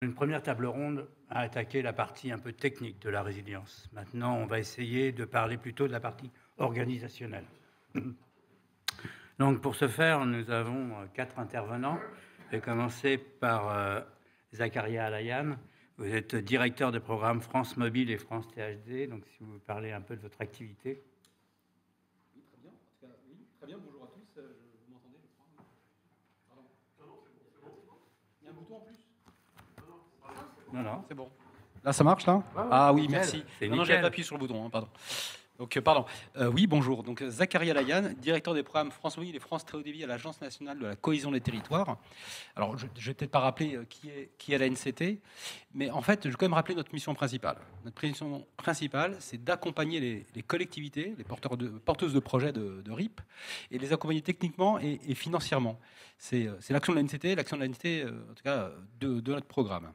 Une première table ronde a attaqué la partie un peu technique de la résilience. Maintenant, on va essayer de parler plutôt de la partie organisationnelle. Donc, pour ce faire, nous avons 4 intervenants. Je vais commencer par Zakaria Alayan. Vous êtes directeur des programmes France Mobile et France THD. Donc, si vous parlez un peu de votre activité. Oui, très bien. En tout cas, oui, très bien. Bonjour à tous. Vous m'entendez, je crois. Pardon. Non, c'est bon. Il y a un bouton en plus. Non. C'est bon. Là, ça marche, là? Ah oui, merci. Non, j'avais pas appuyé sur le bouton, hein, pardon. Donc, pardon. Oui, bonjour. Donc, Zakaria Alayan, directeur des programmes France Mobile et France Très Haut Débit à l'Agence nationale de la cohésion des territoires. Alors, je vais peut-être pas rappeler qui est la NCT, mais en fait, je vais quand même rappeler notre mission principale. Notre mission principale, c'est d'accompagner les collectivités, les porteuses de projets de RIP, et les accompagner techniquement et financièrement. C'est l'action de la NCT, en tout cas, de notre programme.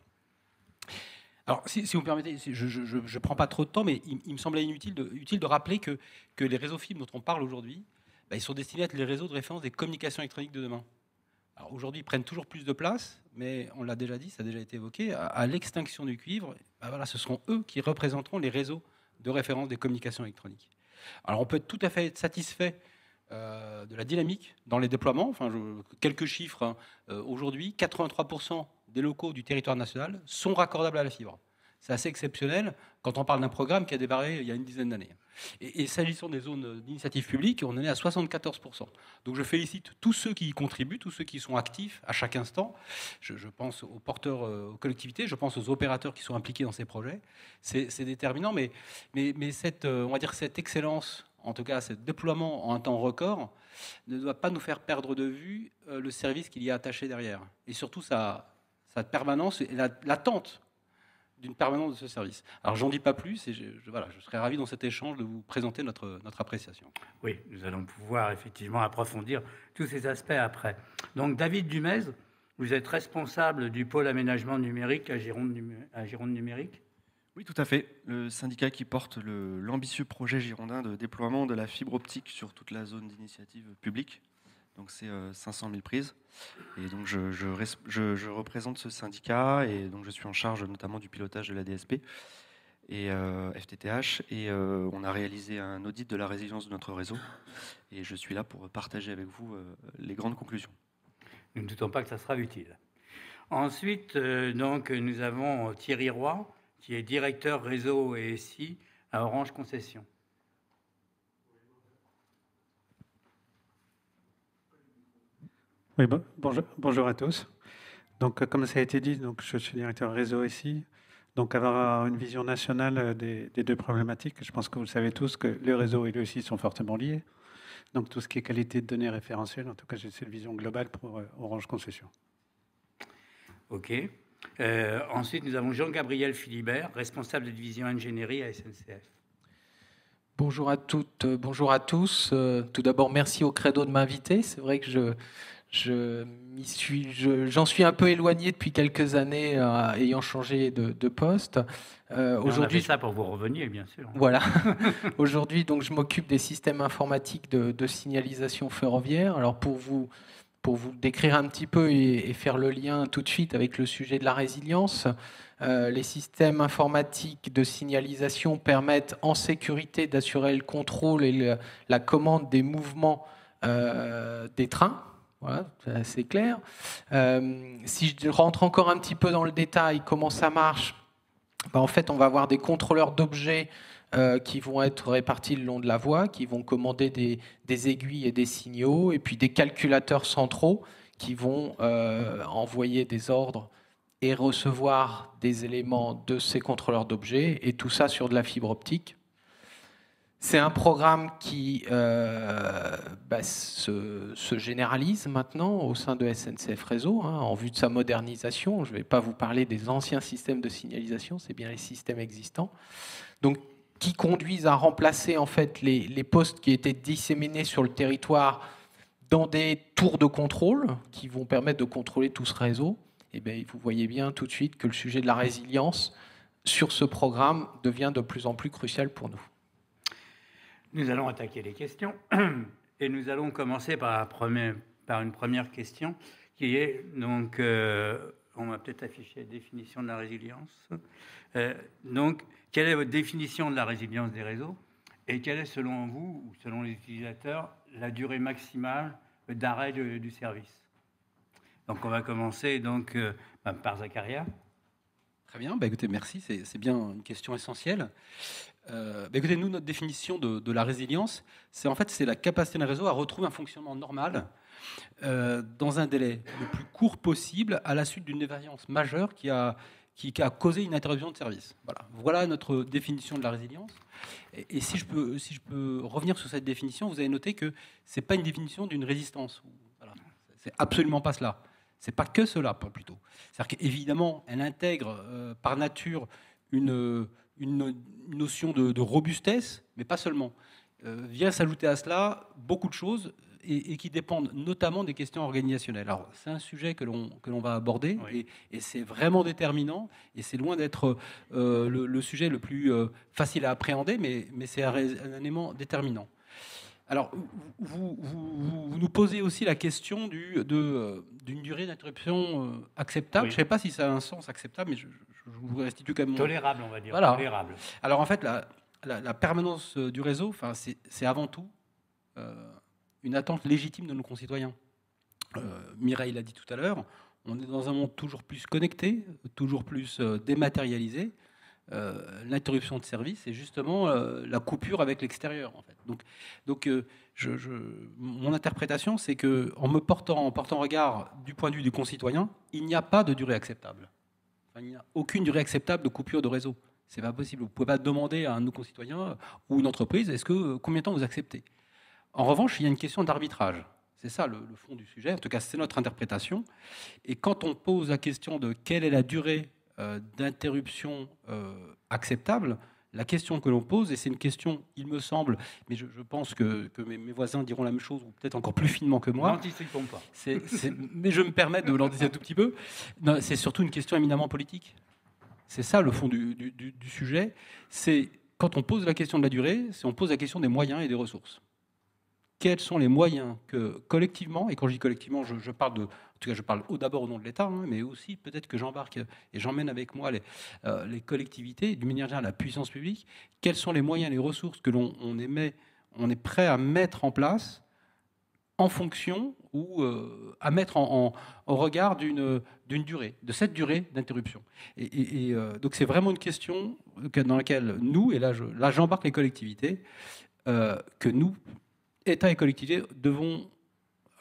Alors, si vous me permettez, je ne prends pas trop de temps, mais il me semblait utile de rappeler que les réseaux fibres dont on parle aujourd'hui, ils sont destinés à être les réseaux de référence des communications électroniques de demain. Alors aujourd'hui, ils prennent toujours plus de place, mais on l'a déjà dit, ça a déjà été évoqué, à l'extinction du cuivre, voilà, ce seront eux qui représenteront les réseaux de référence des communications électroniques. Alors on peut tout à fait être satisfait de la dynamique dans les déploiements. Enfin, quelques chiffres, hein. Aujourd'hui, 83% des locaux du territoire national sont raccordables à la fibre. C'est assez exceptionnel quand on parle d'un programme qui a démarré il y a une dizaine d'années. Et s'agissant des zones d'initiative publique, on en est à 74%. Donc je félicite tous ceux qui y contribuent, tous ceux qui sont actifs à chaque instant. Je pense aux porteurs, aux collectivités, je pense aux opérateurs qui sont impliqués dans ces projets. C'est déterminant, mais cette, on va dire cette excellence, en tout cas ce déploiement en un temps record, ne doit pas nous faire perdre de vue le service qu'il y a attaché derrière. Et surtout sa permanence et l'attente d'une permanence de ce service. Alors, j'en dis pas plus et voilà, je serais ravi dans cet échange de vous présenter notre appréciation. Oui, nous allons pouvoir effectivement approfondir tous ces aspects après. Donc, David Dumez, vous êtes responsable du pôle aménagement numérique à Gironde Numérique. Oui, tout à fait. Le syndicat qui porte l'ambitieux projet girondin de déploiement de la fibre optique sur toute la zone d'initiative publique. Donc c'est 500 000 prises. Et donc je représente ce syndicat et donc je suis en charge notamment du pilotage de la DSP et FTTH. Et on a réalisé un audit de la résilience de notre réseau. Et je suis là pour partager avec vous les grandes conclusions. Nous ne doutons pas que ça sera utile. Ensuite, donc, nous avons Thierry Roy, qui est directeur réseau et SI à Orange Concession. Oui, bonjour à tous. Donc, comme ça a été dit, donc, je suis directeur réseau ici. Donc, avoir une vision nationale des deux problématiques, je pense que vous le savez tous que le réseau et le SI sont fortement liés. Donc, tout ce qui est qualité de données référentielles, en tout cas, j'ai cette vision globale pour Orange Concession. OK. Ensuite, nous avons Jean-Gabriel Philibert, responsable de division ingénierie à SNCF. Bonjour à toutes, bonjour à tous. Tout d'abord, merci au Credo de m'inviter. C'est vrai que j'en suis un peu éloigné depuis quelques années, ayant changé de poste. Aujourd'hui, on a fait ça pour vous revenir, bien sûr. Voilà. Aujourd'hui, donc, je m'occupe des systèmes informatiques de signalisation ferroviaire. Alors, pour vous décrire un petit peu et faire le lien tout de suite avec le sujet de la résilience, les systèmes informatiques de signalisation permettent en sécurité d'assurer le contrôle et la commande des mouvements des trains. Voilà, c'est assez clair. Si je rentre encore un petit peu dans le détail, comment ça marche, en fait, on va avoir des contrôleurs d'objets qui vont être répartis le long de la voie, qui vont commander des aiguilles et des signaux, et puis des calculateurs centraux qui vont envoyer des ordres et recevoir des éléments de ces contrôleurs d'objets, et tout ça sur de la fibre optique. C'est un programme qui se généralise maintenant au sein de SNCF Réseau, en vue de sa modernisation. Je ne vais pas vous parler des anciens systèmes de signalisation, c'est bien les systèmes existants. Donc, qui conduisent à remplacer en fait les postes qui étaient disséminés sur le territoire dans des tours de contrôle qui vont permettre de contrôler tout ce réseau. Et bien, vous voyez bien tout de suite que le sujet de la résilience sur ce programme devient de plus en plus crucial pour nous. Nous allons attaquer les questions et nous allons commencer par une première question qui est donc on va peut-être afficher la définition de la résilience. Donc, quelle est votre définition de la résilience des réseaux? Et quelle est, selon vous, ou selon les utilisateurs, la durée maximale d'arrêt du service? Donc, on va commencer donc, par Zakaria. Très bien, écoutez, merci, c'est bien une question essentielle. Écoutez, nous, notre définition de la résilience, c'est la capacité d'un réseau à retrouver un fonctionnement normal dans un délai le plus court possible à la suite d'une défaillance majeure qui a causé une interruption de service. Voilà notre définition de la résilience. Et si je peux revenir sur cette définition, vous avez noté que c'est pas une définition d'une résistance. Voilà. C'est absolument pas cela. C'est pas que cela, plutôt. C'est-à-dire qu'évidemment, elle intègre par nature une notion de robustesse, mais pas seulement. Vient s'ajouter à cela beaucoup de choses et qui dépendent notamment des questions organisationnelles. Alors, c'est un sujet que l'on va aborder, oui. et c'est vraiment déterminant, et c'est loin d'être le sujet le plus facile à appréhender, mais c'est un élément déterminant. Alors, vous nous posez aussi la question d'une durée d'interruption acceptable. Oui. Je ne sais pas si ça a un sens acceptable, mais je vous restitue quand même... Tolérable, on va dire. Voilà. Tolérable. Alors, en fait, la permanence du réseau, c'est avant tout une attente légitime de nos concitoyens. Mireille l'a dit tout à l'heure, on est dans un monde toujours plus connecté, toujours plus dématérialisé. L'interruption de service et justement la coupure avec l'extérieur, en fait. Donc mon interprétation, c'est que en portant regard du point de vue du concitoyen, il n'y a pas de durée acceptable. Il n'y a aucune durée acceptable de coupure de réseau. C'est pas possible. Vous ne pouvez pas demander à un de nos concitoyens ou une entreprise combien de temps vous acceptez. En revanche, il y a une question d'arbitrage. C'est ça le fond du sujet. En tout cas, c'est notre interprétation. Et quand on pose la question de quelle est la durée d'interruption acceptable, la question que l'on pose, et c'est une question, il me semble, mais je pense que mes voisins diront la même chose, ou peut-être encore plus finement que moi. N'anticipons pas. Mais je me permets de l'anticiper un tout petit peu. C'est surtout une question éminemment politique. C'est ça le fond du sujet. C'est quand on pose la question de la durée, on pose la question des moyens et des ressources. Quels sont les moyens que collectivement, et quand je dis collectivement, je parle je parle d'abord au nom de l'État, mais aussi peut-être que j'embarque et j'emmène avec moi les collectivités, d'une manière générale la puissance publique, quels sont les moyens et les ressources que on est prêt à mettre en place en fonction ou à mettre au regard d'une durée, de cette durée d'interruption. Donc c'est vraiment une question dans laquelle nous, et là j'embarque les collectivités, que nous, État et collectivités, devons,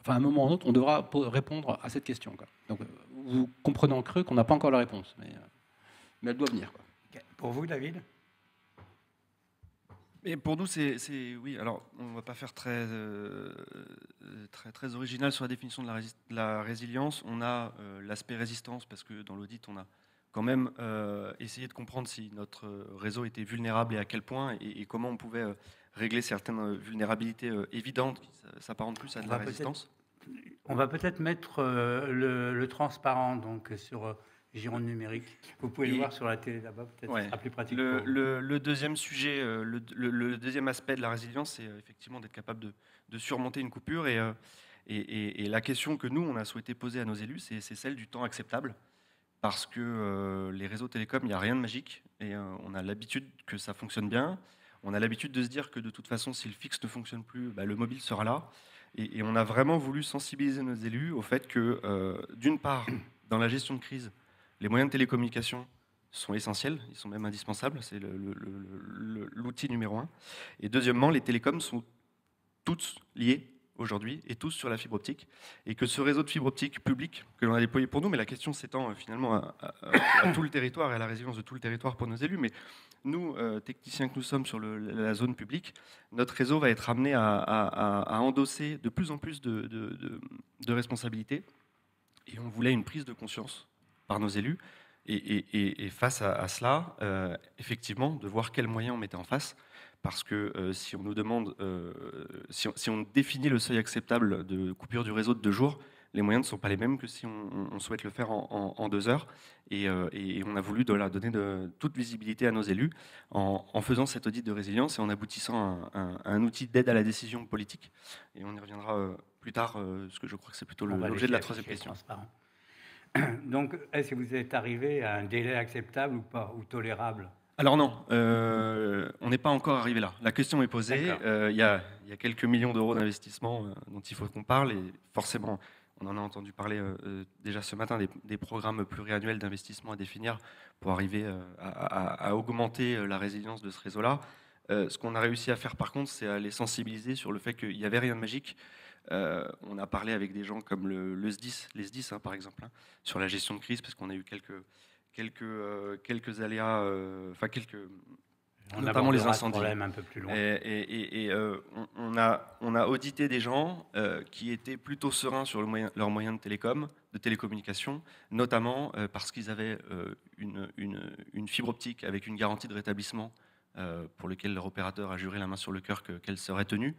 à un moment ou à un autre, on devra répondre à cette question. Donc, vous comprenez en creux qu'on n'a pas encore la réponse, mais elle doit venir. Pour vous, David ? Et pour nous, oui. Alors, on ne va pas faire très original sur la définition de la résilience. On a l'aspect résistance, parce que dans l'audit, on a quand même essayé de comprendre si notre réseau était vulnérable et à quel point, et comment on pouvait régler certaines vulnérabilités évidentes qui s'apparentent plus à de la résistance. On va peut-être mettre le transparent donc, sur Gironde numérique. Vous pouvez le voir sur la télé là-bas, peut-être ce sera plus pratique. Le deuxième sujet, le deuxième aspect de la résilience, c'est effectivement d'être capable de surmonter une coupure. Et la question que nous, on a souhaité poser à nos élus, c'est celle du temps acceptable. Parce que les réseaux télécoms, il n'y a rien de magique. Et on a l'habitude que ça fonctionne bien. On a l'habitude de se dire que de toute façon, si le fixe ne fonctionne plus, le mobile sera là. Et on a vraiment voulu sensibiliser nos élus au fait que, d'une part, dans la gestion de crise, les moyens de télécommunication sont essentiels, ils sont même indispensables, c'est l'outil numéro 1. Et deuxièmement, les télécoms sont toutes liées aujourd'hui et tous sur la fibre optique. Et que ce réseau de fibre optique public que l'on a déployé pour nous, mais la question s'étend finalement à tout le territoire et à la résilience de tout le territoire pour nos élus, mais nous, techniciens que nous sommes sur la zone publique, notre réseau va être amené à endosser de plus en plus de responsabilités. Et on voulait une prise de conscience par nos élus. Et face à cela, effectivement, de voir quels moyens on mettait en face. Parce que si on nous demande, si on définit le seuil acceptable de coupure du réseau de 2 jours, les moyens ne sont pas les mêmes que si on souhaite le faire en 2 heures. Et on a voulu donner toute visibilité à nos élus en faisant cet audit de résilience et en aboutissant à un outil d'aide à la décision politique. Et on y reviendra plus tard, parce que je crois que c'est plutôt l'objet de la troisième question. Donc, est-ce que vous êtes arrivé à un délai acceptable ou pas, ou tolérable? Alors non, on n'est pas encore arrivé là. La question est posée. Il y a quelques millions d'euros d'investissement dont il faut qu'on parle. Et forcément, on en a entendu parler déjà ce matin, des programmes pluriannuels d'investissement à définir pour arriver à augmenter la résilience de ce réseau-là. Ce qu'on a réussi à faire par contre, c'est à les sensibiliser sur le fait qu'il n'y avait rien de magique. On a parlé avec des gens comme le SDIS, les SDIS par exemple, sur la gestion de crise, parce qu'on a eu quelques aléas, notamment les incendies. Un peu plus loin. On a audité des gens qui étaient plutôt sereins sur leurs moyens de télécommunication, notamment parce qu'ils avaient une fibre optique avec une garantie de rétablissement pour lequel leur opérateur a juré la main sur le cœur qu'elle serait tenue.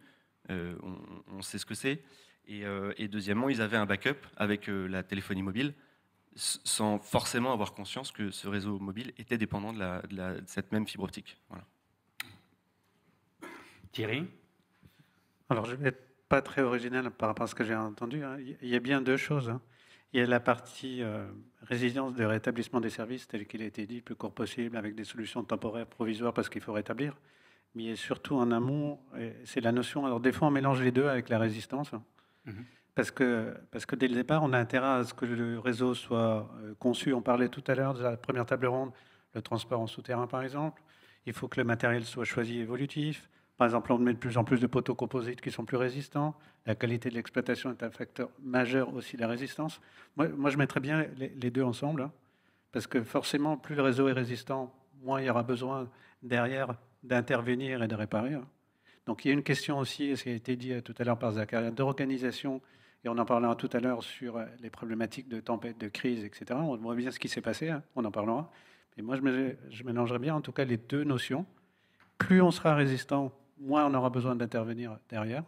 On sait ce que c'est. Et deuxièmement, ils avaient un backup avec la téléphonie mobile, sans forcément avoir conscience que ce réseau mobile était dépendant de cette même fibre optique. Voilà. Thierry? Alors, je ne vais être pas très original par rapport à ce que j'ai entendu. Il y a bien deux choses. Il y a la partie résilience de rétablissement des services, tel qu'il a été dit, le plus court possible, avec des solutions temporaires, provisoires, parce qu'il faut rétablir. Mais il y a surtout en amont, c'est la notion... Alors, des fois, on mélange les deux avec la résistance. Parce que dès le départ, on a intérêt à ce que le réseau soit conçu. On parlait tout à l'heure de la première table ronde, le transport en souterrain, par exemple. Il faut que le matériel soit choisi évolutif. Par exemple, on met de plus en plus de poteaux composites qui sont plus résistants. La qualité de l'exploitation est un facteur majeur aussi de la résistance. Moi je mettrais bien les deux ensemble, parce que forcément, plus le réseau est résistant, moins il y aura besoin derrière d'intervenir et de réparer. Donc il y a une question aussi, et ça a été dit tout à l'heure par Zakaria, d'organisation, et on en parlera tout à l'heure sur les problématiques de tempête, de crise, etc. On voit bien ce qui s'est passé, on en parlera. Et moi, je mélangerais bien en tout cas les deux notions. Plus on sera résistant, moins on aura besoin d'intervenir derrière.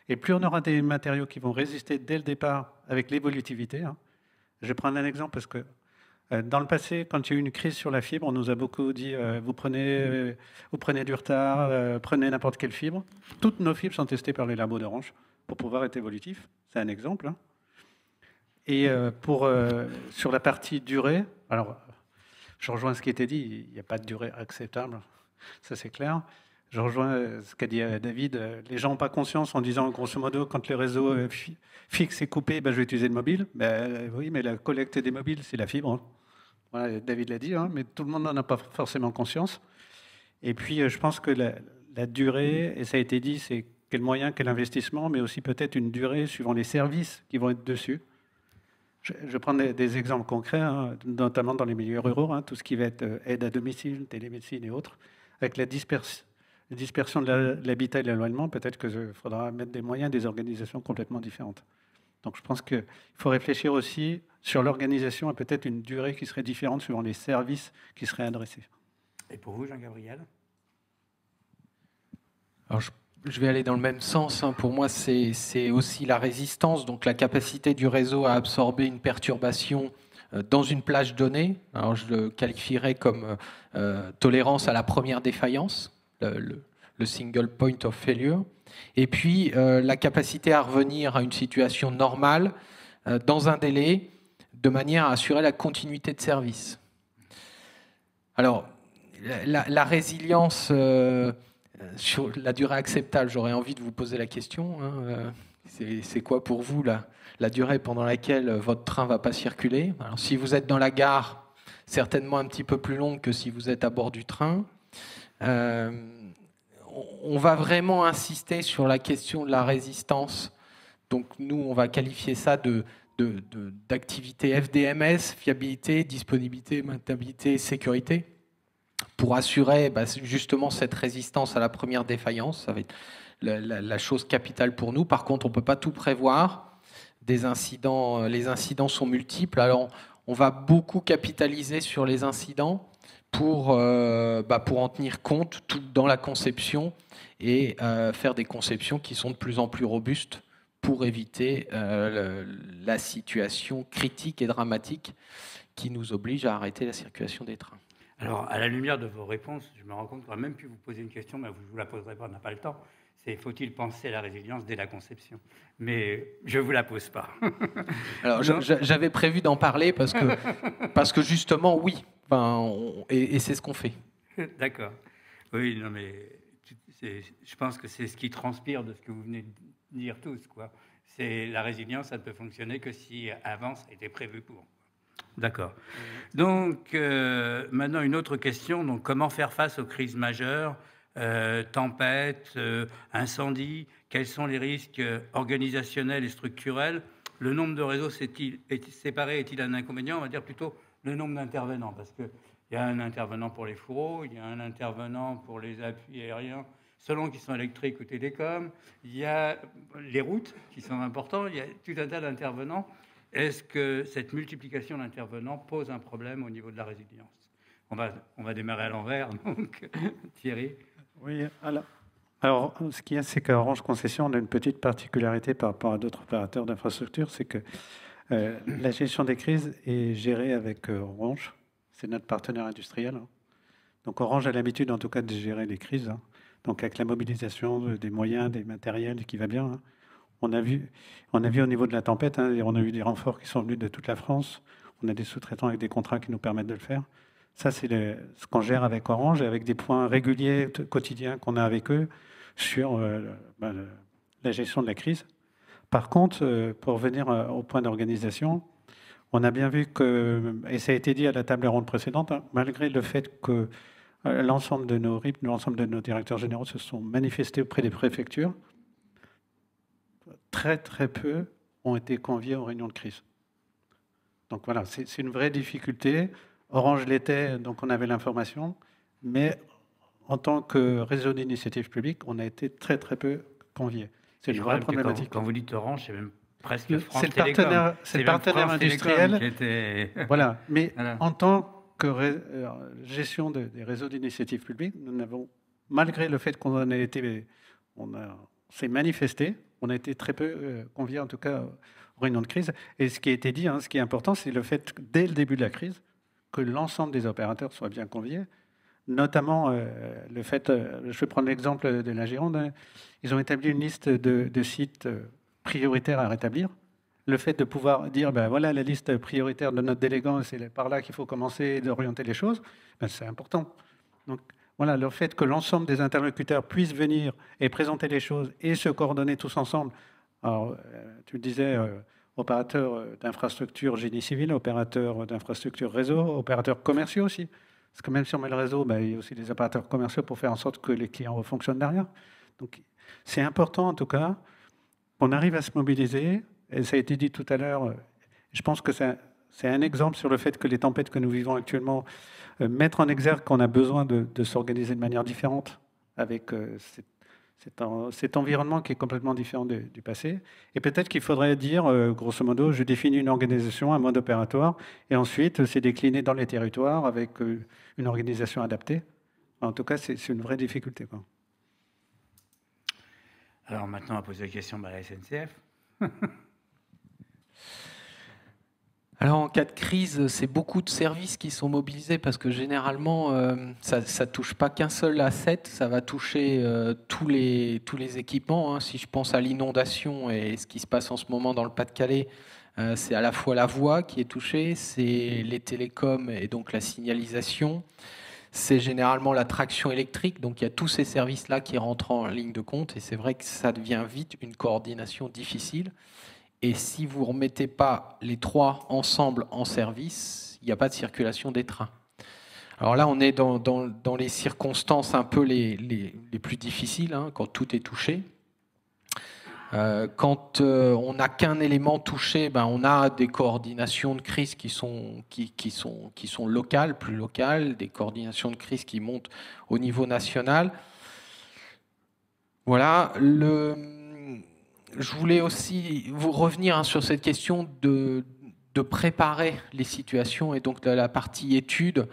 Et plus on aura des matériaux qui vont résister dès le départ avec l'évolutivité. Je vais prendre un exemple parce que dans le passé, quand il y a eu une crise sur la fibre, on nous a beaucoup dit vous prenez du retard, prenez n'importe quelle fibre. Toutes nos fibres sont testées par les labos d'Orange pour pouvoir être évolutifs. C'est un exemple. Et sur la partie durée, alors je rejoins ce qui était dit, il n'y a pas de durée acceptable, ça c'est clair. Je rejoins ce qu'a dit David. Les gens n'ont pas conscience en disant, grosso modo, quand le réseau fixe est coupé, je vais utiliser le mobile. Oui, mais la collecte des mobiles, c'est la fibre. Voilà, David l'a dit, mais tout le monde n'en a pas forcément conscience. Et puis, je pense que la durée, et ça a été dit, c'est quel moyen, quel investissement, mais aussi peut-être une durée suivant les services qui vont être dessus. Je prends des exemples concrets, notamment dans les milieux ruraux, tout ce qui va être aide à domicile, télémédecine et autres, avec la dispersion de l'habitat et de l'éloignement, peut-être qu'il faudra mettre des moyens, des organisations complètement différentes. Donc je pense qu'il faut réfléchir aussi sur l'organisation et peut-être une durée qui serait différente suivant les services qui seraient adressés. Et pour vous, Jean-Gabriel? Alors je vais aller dans le même sens. Pour moi, c'est aussi la résistance, donc la capacité du réseau à absorber une perturbation dans une plage donnée. Alors je le qualifierais comme tolérance à la première défaillance. Le single point of failure, et puis la capacité à revenir à une situation normale dans un délai, de manière à assurer la continuité de service. Alors, la résilience sur la durée acceptable, j'aurais envie de vous poser la question. C'est quoi pour vous la durée pendant laquelle votre train ne va pas circuler? Alors, si vous êtes dans la gare, certainement un petit peu plus longue que si vous êtes à bord du train. On va vraiment insister sur la question de la résistance. Donc nous, on va qualifier ça d'activité FDMS, fiabilité, disponibilité, maintenabilité, sécurité, pour assurer justement cette résistance à la première défaillance. Ça va être la chose capitale pour nous. Par contre, on ne peut pas tout prévoir. Les incidents sont multiples. Alors, on va beaucoup capitaliser sur les incidents pour en tenir compte tout dans la conception et faire des conceptions qui sont de plus en plus robustes pour éviter la situation critique et dramatique qui nous oblige à arrêter la circulation des trains. Alors, à la lumière de vos réponses, je me rends compte qu'on n'aurait même pu vous poser une question, mais je ne vous la poserai pas, on n'a pas le temps. c'est faut-il penser la résilience dès la conception? Mais je ne vous la pose pas. Alors, j'avais prévu d'en parler parce que justement, oui, et c'est ce qu'on fait. D'accord. Oui, non, mais je pense que c'est ce qui transpire de ce que vous venez de dire tous, quoi. C'est la résilience, ça ne peut fonctionner que si avant ça a été prévu pour. D'accord. Donc, maintenant, une autre question. Donc, comment faire face aux crises majeures, tempêtes, incendies? Quels sont les risques organisationnels et structurels? Le nombre de réseaux séparés est-il un inconvénient? On va dire plutôt le nombre d'intervenants, parce qu'il y a un intervenant pour les fourreaux, il y a un intervenant pour les appuis aériens, selon qu'ils sont électriques ou télécoms, il y a les routes qui sont importantes, il y a tout un tas d'intervenants. Est-ce que cette multiplication d'intervenants pose un problème au niveau de la résilience? On va démarrer à l'envers, donc Thierry. Oui, alors ce qu'il y a, c'est qu'Orange Concession, on a une petite particularité par rapport à d'autres opérateurs d'infrastructure, c'est que la gestion des crises est gérée avec Orange, c'est notre partenaire industriel. Donc Orange a l'habitude en tout cas de gérer les crises, donc avec la mobilisation des moyens, des matériels qui va bien. On a vu au niveau de la tempête, on a eu des renforts qui sont venus de toute la France. On a des sous-traitants avec des contrats qui nous permettent de le faire. Ça, c'est ce qu'on gère avec Orange, avec des points réguliers, quotidiens qu'on a avec eux sur la gestion de la crise. Par contre, pour revenir au point d'organisation, on a bien vu que, et ça a été dit à la table ronde précédente, malgré le fait que l'ensemble de nos RIP, l'ensemble de nos directeurs généraux se sont manifestés auprès des préfectures, très très peu ont été conviés aux réunions de crise. Donc voilà, c'est une vraie difficulté. Orange l'était, donc on avait l'information, mais en tant que réseau d'initiative publique, on a été très très peu conviés. C'est une vraie problématique. Quand vous dites Orange, c'est même presque France Télécom. C'est le partenaire industriel. Voilà, mais voilà. En tant que gestion des réseaux d'initiative publique, nous n'avons, malgré le fait qu'on s'est manifesté, on a été très peu conviés, en tout cas, aux réunions de crise. Et ce qui a été dit, ce qui est important, c'est le fait que dès le début de la crise, que l'ensemble des opérateurs soient bien conviés, notamment le fait, je vais prendre l'exemple de la Gironde, ils ont établi une liste de sites prioritaires à rétablir. Le fait de pouvoir dire, voilà la liste prioritaire de notre délégant, c'est par là qu'il faut commencer d'orienter les choses, c'est important. Donc voilà, le fait que l'ensemble des interlocuteurs puissent venir et présenter les choses et se coordonner tous ensemble. Alors, tu le disais, opérateurs d'infrastructure génie civil, opérateurs d'infrastructure réseau, opérateurs commerciaux aussi. Parce que même si on met le réseau, il y a aussi des opérateurs commerciaux pour faire en sorte que les clients fonctionnent derrière. Donc, c'est important en tout cas qu'on arrive à se mobiliser. Et ça a été dit tout à l'heure, je pense que c'est un exemple sur le fait que les tempêtes que nous vivons actuellement mettent en exergue qu'on a besoin de s'organiser de manière différente avec cet environnement qui est complètement différent du passé. Et peut-être qu'il faudrait dire, grosso modo, je définis une organisation, un mode opératoire, et ensuite c'est décliné dans les territoires avec une organisation adaptée. En tout cas, c'est une vraie difficulté, quoi. Alors maintenant, on va poser la question à la SNCF. Alors en cas de crise, c'est beaucoup de services qui sont mobilisés parce que généralement, ça ne touche pas qu'un seul asset, ça va toucher tous les équipements. Si je pense à l'inondation et ce qui se passe en ce moment dans le Pas-de-Calais, c'est à la fois la voie qui est touchée, c'est les télécoms et donc la signalisation, c'est généralement la traction électrique. Donc il y a tous ces services-là qui rentrent en ligne de compte et c'est vrai que ça devient vite une coordination difficile. Et si vous ne remettez pas les trois ensemble en service, il n'y a pas de circulation des trains. Alors là, on est dans les circonstances un peu les plus difficiles, quand tout est touché. Quand on n'a qu'un élément touché, on a des coordinations de crise qui sont locales, plus locales, des coordinations de crise qui montent au niveau national. Voilà. Je voulais aussi vous revenir sur cette question de préparer les situations et donc de la partie étude.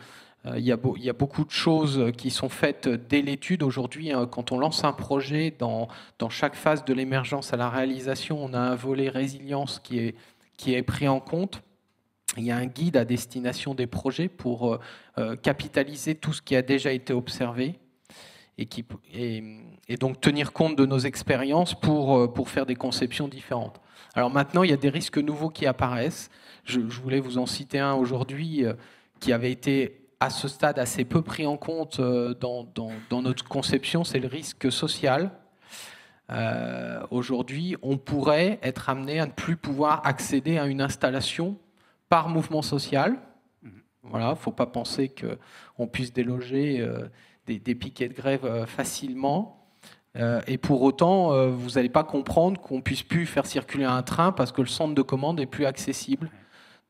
Il y a beaucoup de choses qui sont faites dès l'étude. Aujourd'hui, quand on lance un projet, dans chaque phase de l'émergence à la réalisation, on a un volet résilience qui est pris en compte. Il y a un guide à destination des projets pour capitaliser tout ce qui a déjà été observé. et donc tenir compte de nos expériences pour faire des conceptions différentes. Alors maintenant, il y a des risques nouveaux qui apparaissent. Je voulais vous en citer un aujourd'hui qui avait été à ce stade assez peu pris en compte dans notre conception, c'est le risque social. Aujourd'hui, on pourrait être amené à ne plus pouvoir accéder à une installation par mouvement social. Voilà, il ne faut pas penser qu'on puisse déloger des piquets de grève facilement. Et pour autant, vous n'allez pas comprendre qu'on ne puisse plus faire circuler un train parce que le centre de commande n'est plus accessible.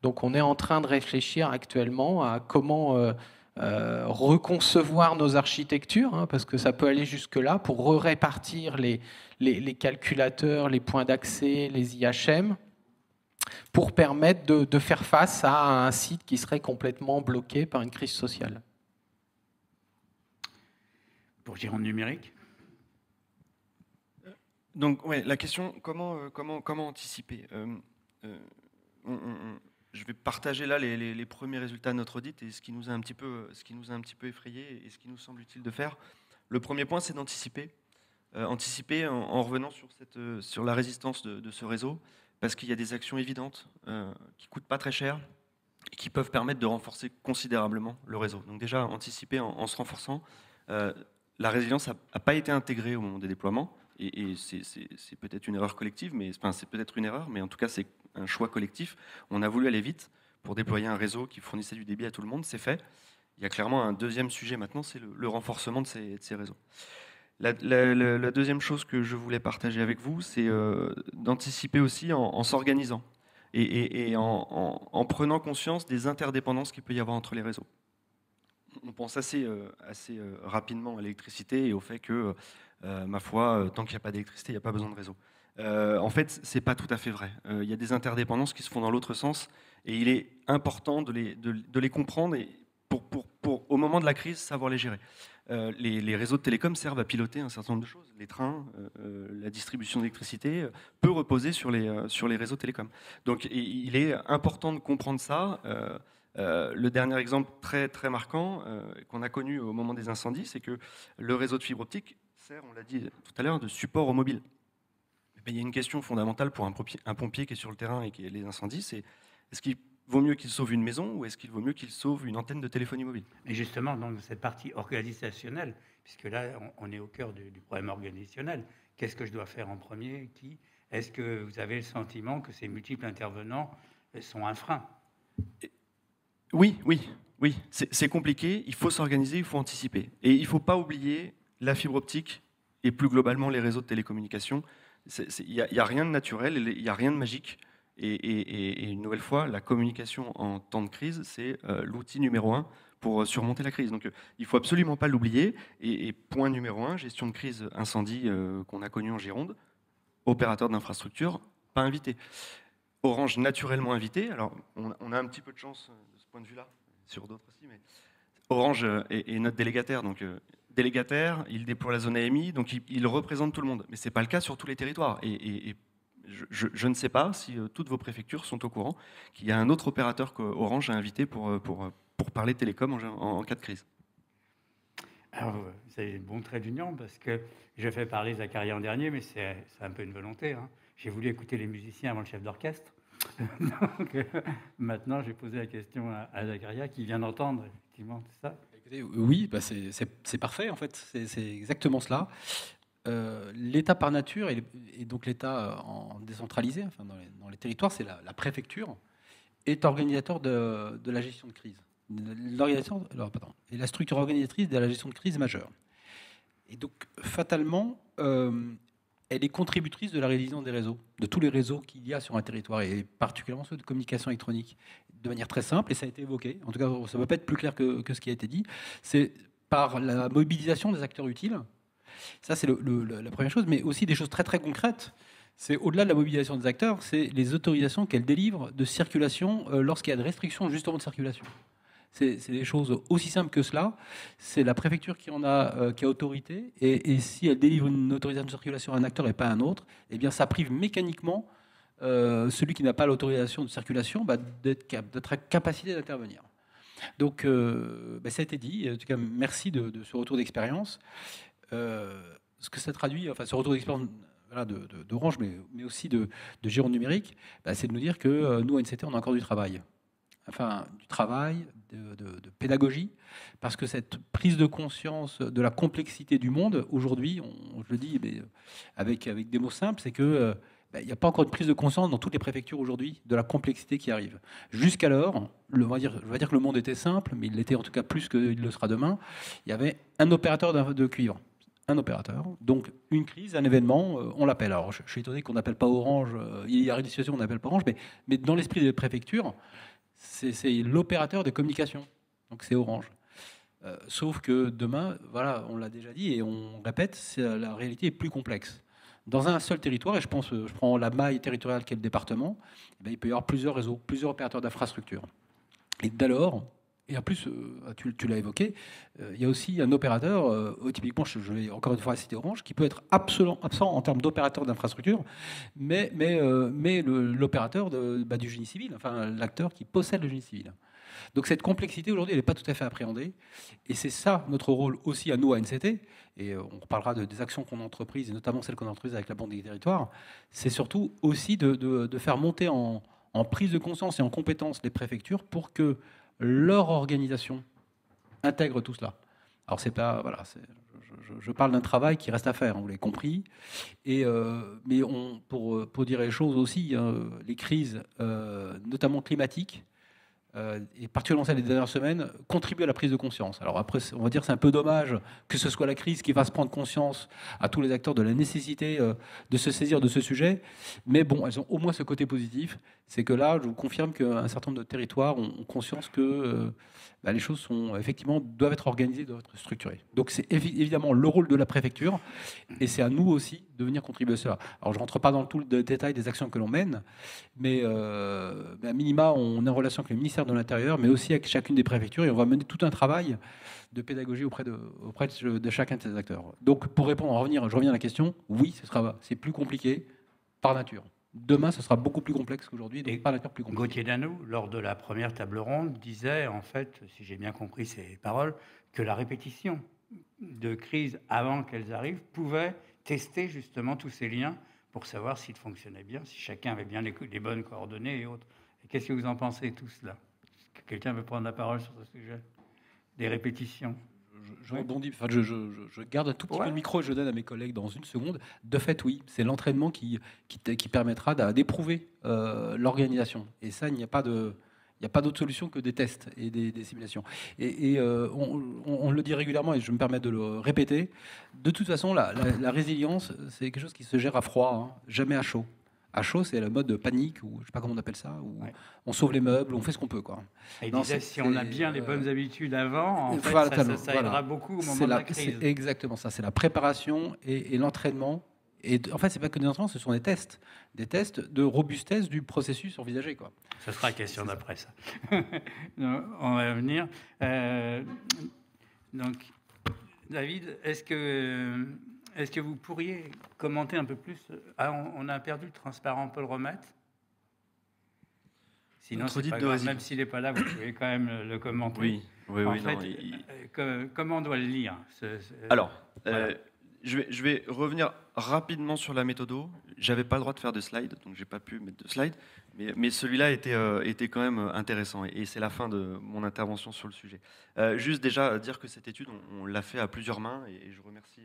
Donc on est en train de réfléchir actuellement à comment reconcevoir nos architectures, parce que ça peut aller jusque-là, pour répartir les calculateurs, les points d'accès, les IHM, pour permettre de faire face à un site qui serait complètement bloqué par une crise sociale. Pour Gironde numérique. Donc, ouais, la question, comment anticiper je vais partager là les premiers résultats de notre audit et ce qui nous a un petit peu effrayé et ce qui nous semble utile de faire. Le premier point, c'est d'anticiper. Anticiper en revenant sur la résistance de ce réseau, parce qu'il y a des actions évidentes qui ne coûtent pas très cher et qui peuvent permettre de renforcer considérablement le réseau. Donc déjà, anticiper en se renforçant. La résilience n'a pas été intégrée au moment des déploiements, et c'est peut-être une erreur collective, c'est peut-être une erreur, mais en tout cas, c'est un choix collectif. On a voulu aller vite pour déployer un réseau qui fournissait du débit à tout le monde, c'est fait. Il y a clairement un deuxième sujet maintenant, c'est le renforcement de ces réseaux. La deuxième chose que je voulais partager avec vous, c'est d'anticiper aussi en s'organisant et en prenant conscience des interdépendances qu'il peut y avoir entre les réseaux. On pense assez rapidement à l'électricité et au fait que, ma foi, tant qu'il n'y a pas d'électricité, il n'y a pas besoin de réseau. En fait, ce n'est pas tout à fait vrai. Il y a des interdépendances qui se font dans l'autre sens et il est important de les comprendre et pour, au moment de la crise, savoir les gérer. Les réseaux de télécom servent à piloter un certain nombre de choses. Les trains, la distribution d'électricité peut reposer sur les réseaux télécom. Donc il est important de comprendre ça. Le dernier exemple très, très marquant qu'on a connu au moment des incendies, c'est que le réseau de fibre optique sert, on l'a dit tout à l'heure, de support au mobile. Mais il y a une question fondamentale pour un pompier qui est sur le terrain et qui est les incendies, c'est est-ce qu'il vaut mieux qu'il sauve une maison ou est-ce qu'il vaut mieux qu'il sauve une antenne de téléphonie mobile? Et justement, dans cette partie organisationnelle, puisque là, on est au cœur du problème organisationnel, qu'est-ce que je dois faire en premier? Qui? Est-ce que vous avez le sentiment que ces multiples intervenants sont un frein? Oui. C'est compliqué, il faut s'organiser, il faut anticiper. Et il ne faut pas oublier la fibre optique et plus globalement les réseaux de télécommunications. Il n'y a rien de naturel, il n'y a rien de magique. Et une nouvelle fois, la communication en temps de crise, c'est l'outil numéro 1 pour surmonter la crise. Donc il ne faut absolument pas l'oublier. Et point numéro 1, gestion de crise incendie qu'on a connu en Gironde, opérateur d'infrastructure, pas invité. Orange naturellement invité. Alors on a un petit peu de chance de ce point de vue-là, sur d'autres aussi, mais Orange est notre délégataire. Donc délégataire, il déploie la zone AMI, donc il représente tout le monde. Mais ce n'est pas le cas sur tous les territoires. Et je ne sais pas si toutes vos préfectures sont au courant qu'il y a un autre opérateur qu'Orange a invité pour parler télécom en cas de crise. Alors, c'est un bon trait d'union parce que je fais parler Zakaria en dernier, mais c'est un peu une volonté. J'ai voulu écouter les musiciens avant le chef d'orchestre. Donc, maintenant, j'ai posé la question à Zakaria qui vient d'entendre, effectivement, c'est ça. Oui, c'est parfait, en fait. C'est exactement cela. L'État par nature, et donc l'État en décentralisé, enfin dans les territoires, c'est la préfecture, est organisateur de la gestion de crise. Et la structure organisatrice de la gestion de crise majeure. Et donc, fatalement, elle est contributrice de la résilience des réseaux, de tous les réseaux qu'il y a sur un territoire, et particulièrement ceux de communication électronique, de manière très simple, et ça a été évoqué, en tout cas, ça ne va pas être plus clair que ce qui a été dit, c'est par la mobilisation des acteurs utiles. Ça, c'est la première chose, mais aussi des choses très, très concrètes. C'est au-delà de la mobilisation des acteurs, c'est les autorisations qu'elle délivre de circulation lorsqu'il y a des restrictions justement de circulation. C'est des choses aussi simples que cela. C'est la préfecture qui a autorité, et si elle délivre une autorisation de circulation à un acteur et pas à un autre, eh bien, ça prive mécaniquement celui qui n'a pas l'autorisation de circulation d'être à capacité d'intervenir. Donc, ça a été dit. En tout cas, merci de ce retour d'expérience. ce que ça traduit, enfin, ce retour d'expérience d'Orange, mais aussi de Gironde Numérique, c'est de nous dire que nous, à NCT, on a encore du travail. Enfin, du travail, de pédagogie, parce que cette prise de conscience de la complexité du monde, aujourd'hui, je le dis mais avec des mots simples, c'est que il n'y a pas encore de prise de conscience dans toutes les préfectures aujourd'hui de la complexité qui arrive. Jusqu'alors, je vais dire que le monde était simple, mais il l'était en tout cas plus qu'il le sera demain. Il y avait un opérateur de cuivre. Un opérateur, donc une crise, un événement, on l'appelle. Alors je suis étonné qu'on n'appelle pas Orange, il y a une situation où on n'appelle pas Orange, mais dans l'esprit des préfectures, c'est l'opérateur de communication, donc c'est Orange. Sauf que demain, voilà, on l'a déjà dit et on répète, la réalité est plus complexe. Dans un seul territoire, et je prends la maille territoriale qu'est le département, il peut y avoir plusieurs réseaux, plusieurs opérateurs d'infrastructures. Et d'alors, et en plus, tu l'as évoqué, il y a aussi un opérateur, typiquement, je vais encore une fois citer Orange, qui peut être absolument absent en termes d'opérateur d'infrastructure, mais l'opérateur du génie civil, enfin l'acteur qui possède le génie civil. Donc cette complexité aujourd'hui, elle n'est pas tout à fait appréhendée, et c'est ça notre rôle aussi à nous, à NCT, et on reparlera des actions qu'on a entreprises, et notamment celles qu'on a entreprises avec la Banque des Territoires, c'est surtout aussi de faire monter en prise de conscience et en compétence les préfectures pour que leur organisation intègre tout cela. Alors c'est pas, voilà, je parle d'un travail qui reste à faire, vous l'avez compris. Et mais pour dire les choses aussi, les crises, notamment climatiques, et particulièrement celle des dernières semaines, contribuent à la prise de conscience. Alors après, on va dire que c'est un peu dommage que ce soit la crise qui fasse prendre conscience à tous les acteurs de la nécessité de se saisir de ce sujet. Mais bon, elles ont au moins ce côté positif, c'est que là, je vous confirme qu'un certain nombre de territoires ont conscience que les choses doivent être organisées, doivent être structurées. Donc c'est évidemment le rôle de la préfecture, et c'est à nous aussi de venir contribuer à cela. Alors je ne rentre pas dans tout le détail des actions que l'on mène, mais à minima, on est en relation avec le ministère de l'Intérieur, mais aussi avec chacune des préfectures, et on va mener tout un travail de pédagogie auprès de chacun de ces acteurs. Donc pour répondre, je reviens à la question, oui, c'est plus compliqué par nature. Demain, ce sera beaucoup plus complexe qu'aujourd'hui, donc par nature plus compliqué. Gauthier Danou, lors de la première table ronde, disait, en fait, si j'ai bien compris ses paroles, que la répétition de crises avant qu'elles arrivent pouvait tester justement tous ces liens pour savoir s'ils fonctionnaient bien, si chacun avait bien les bonnes coordonnées et autres. Et qu'est-ce que vous en pensez tous là? Est-ce que quelqu'un veut prendre la parole sur ce sujet des répétitions? Je rebondis, enfin, je garde un tout petit peu le micro et je donne à mes collègues dans une seconde. De fait, oui, c'est l'entraînement qui permettra d'éprouver l'organisation. Et ça, il n'y a pas d'autre solution que des tests et des simulations. Et on le dit régulièrement, et je me permets de le répéter. De toute façon, la résilience, c'est quelque chose qui se gère à froid, jamais à chaud. À chaud, c'est le mode de panique, ou je ne sais pas comment on appelle ça, où on sauve les meubles, on fait ce qu'on peut, quoi. Et si on a bien les bonnes habitudes avant, en fait, ça aidera beaucoup au moment de la crise. C'est exactement ça, c'est la préparation et l'entraînement. Et en fait, c'est pas que des entraînements, ce sont des tests de robustesse du processus envisagé, quoi. Ça sera la question d'après ça. On va venir. Donc, David, est-ce que vous pourriez commenter un peu plus? On a perdu le transparent, on peut le remettre? Sinon, c'est pas grave. Même s'il n'est pas là, vous pouvez quand même le commenter. Oui. Comment on doit le lire? Alors, voilà. Je vais revenir rapidement sur la méthodo. J'avais pas le droit de faire de slide, donc j'ai pas pu mettre de slide. Mais celui-là était quand même intéressant, et c'est la fin de mon intervention sur le sujet. Juste déjà dire que cette étude, on l'a fait à plusieurs mains, et je remercie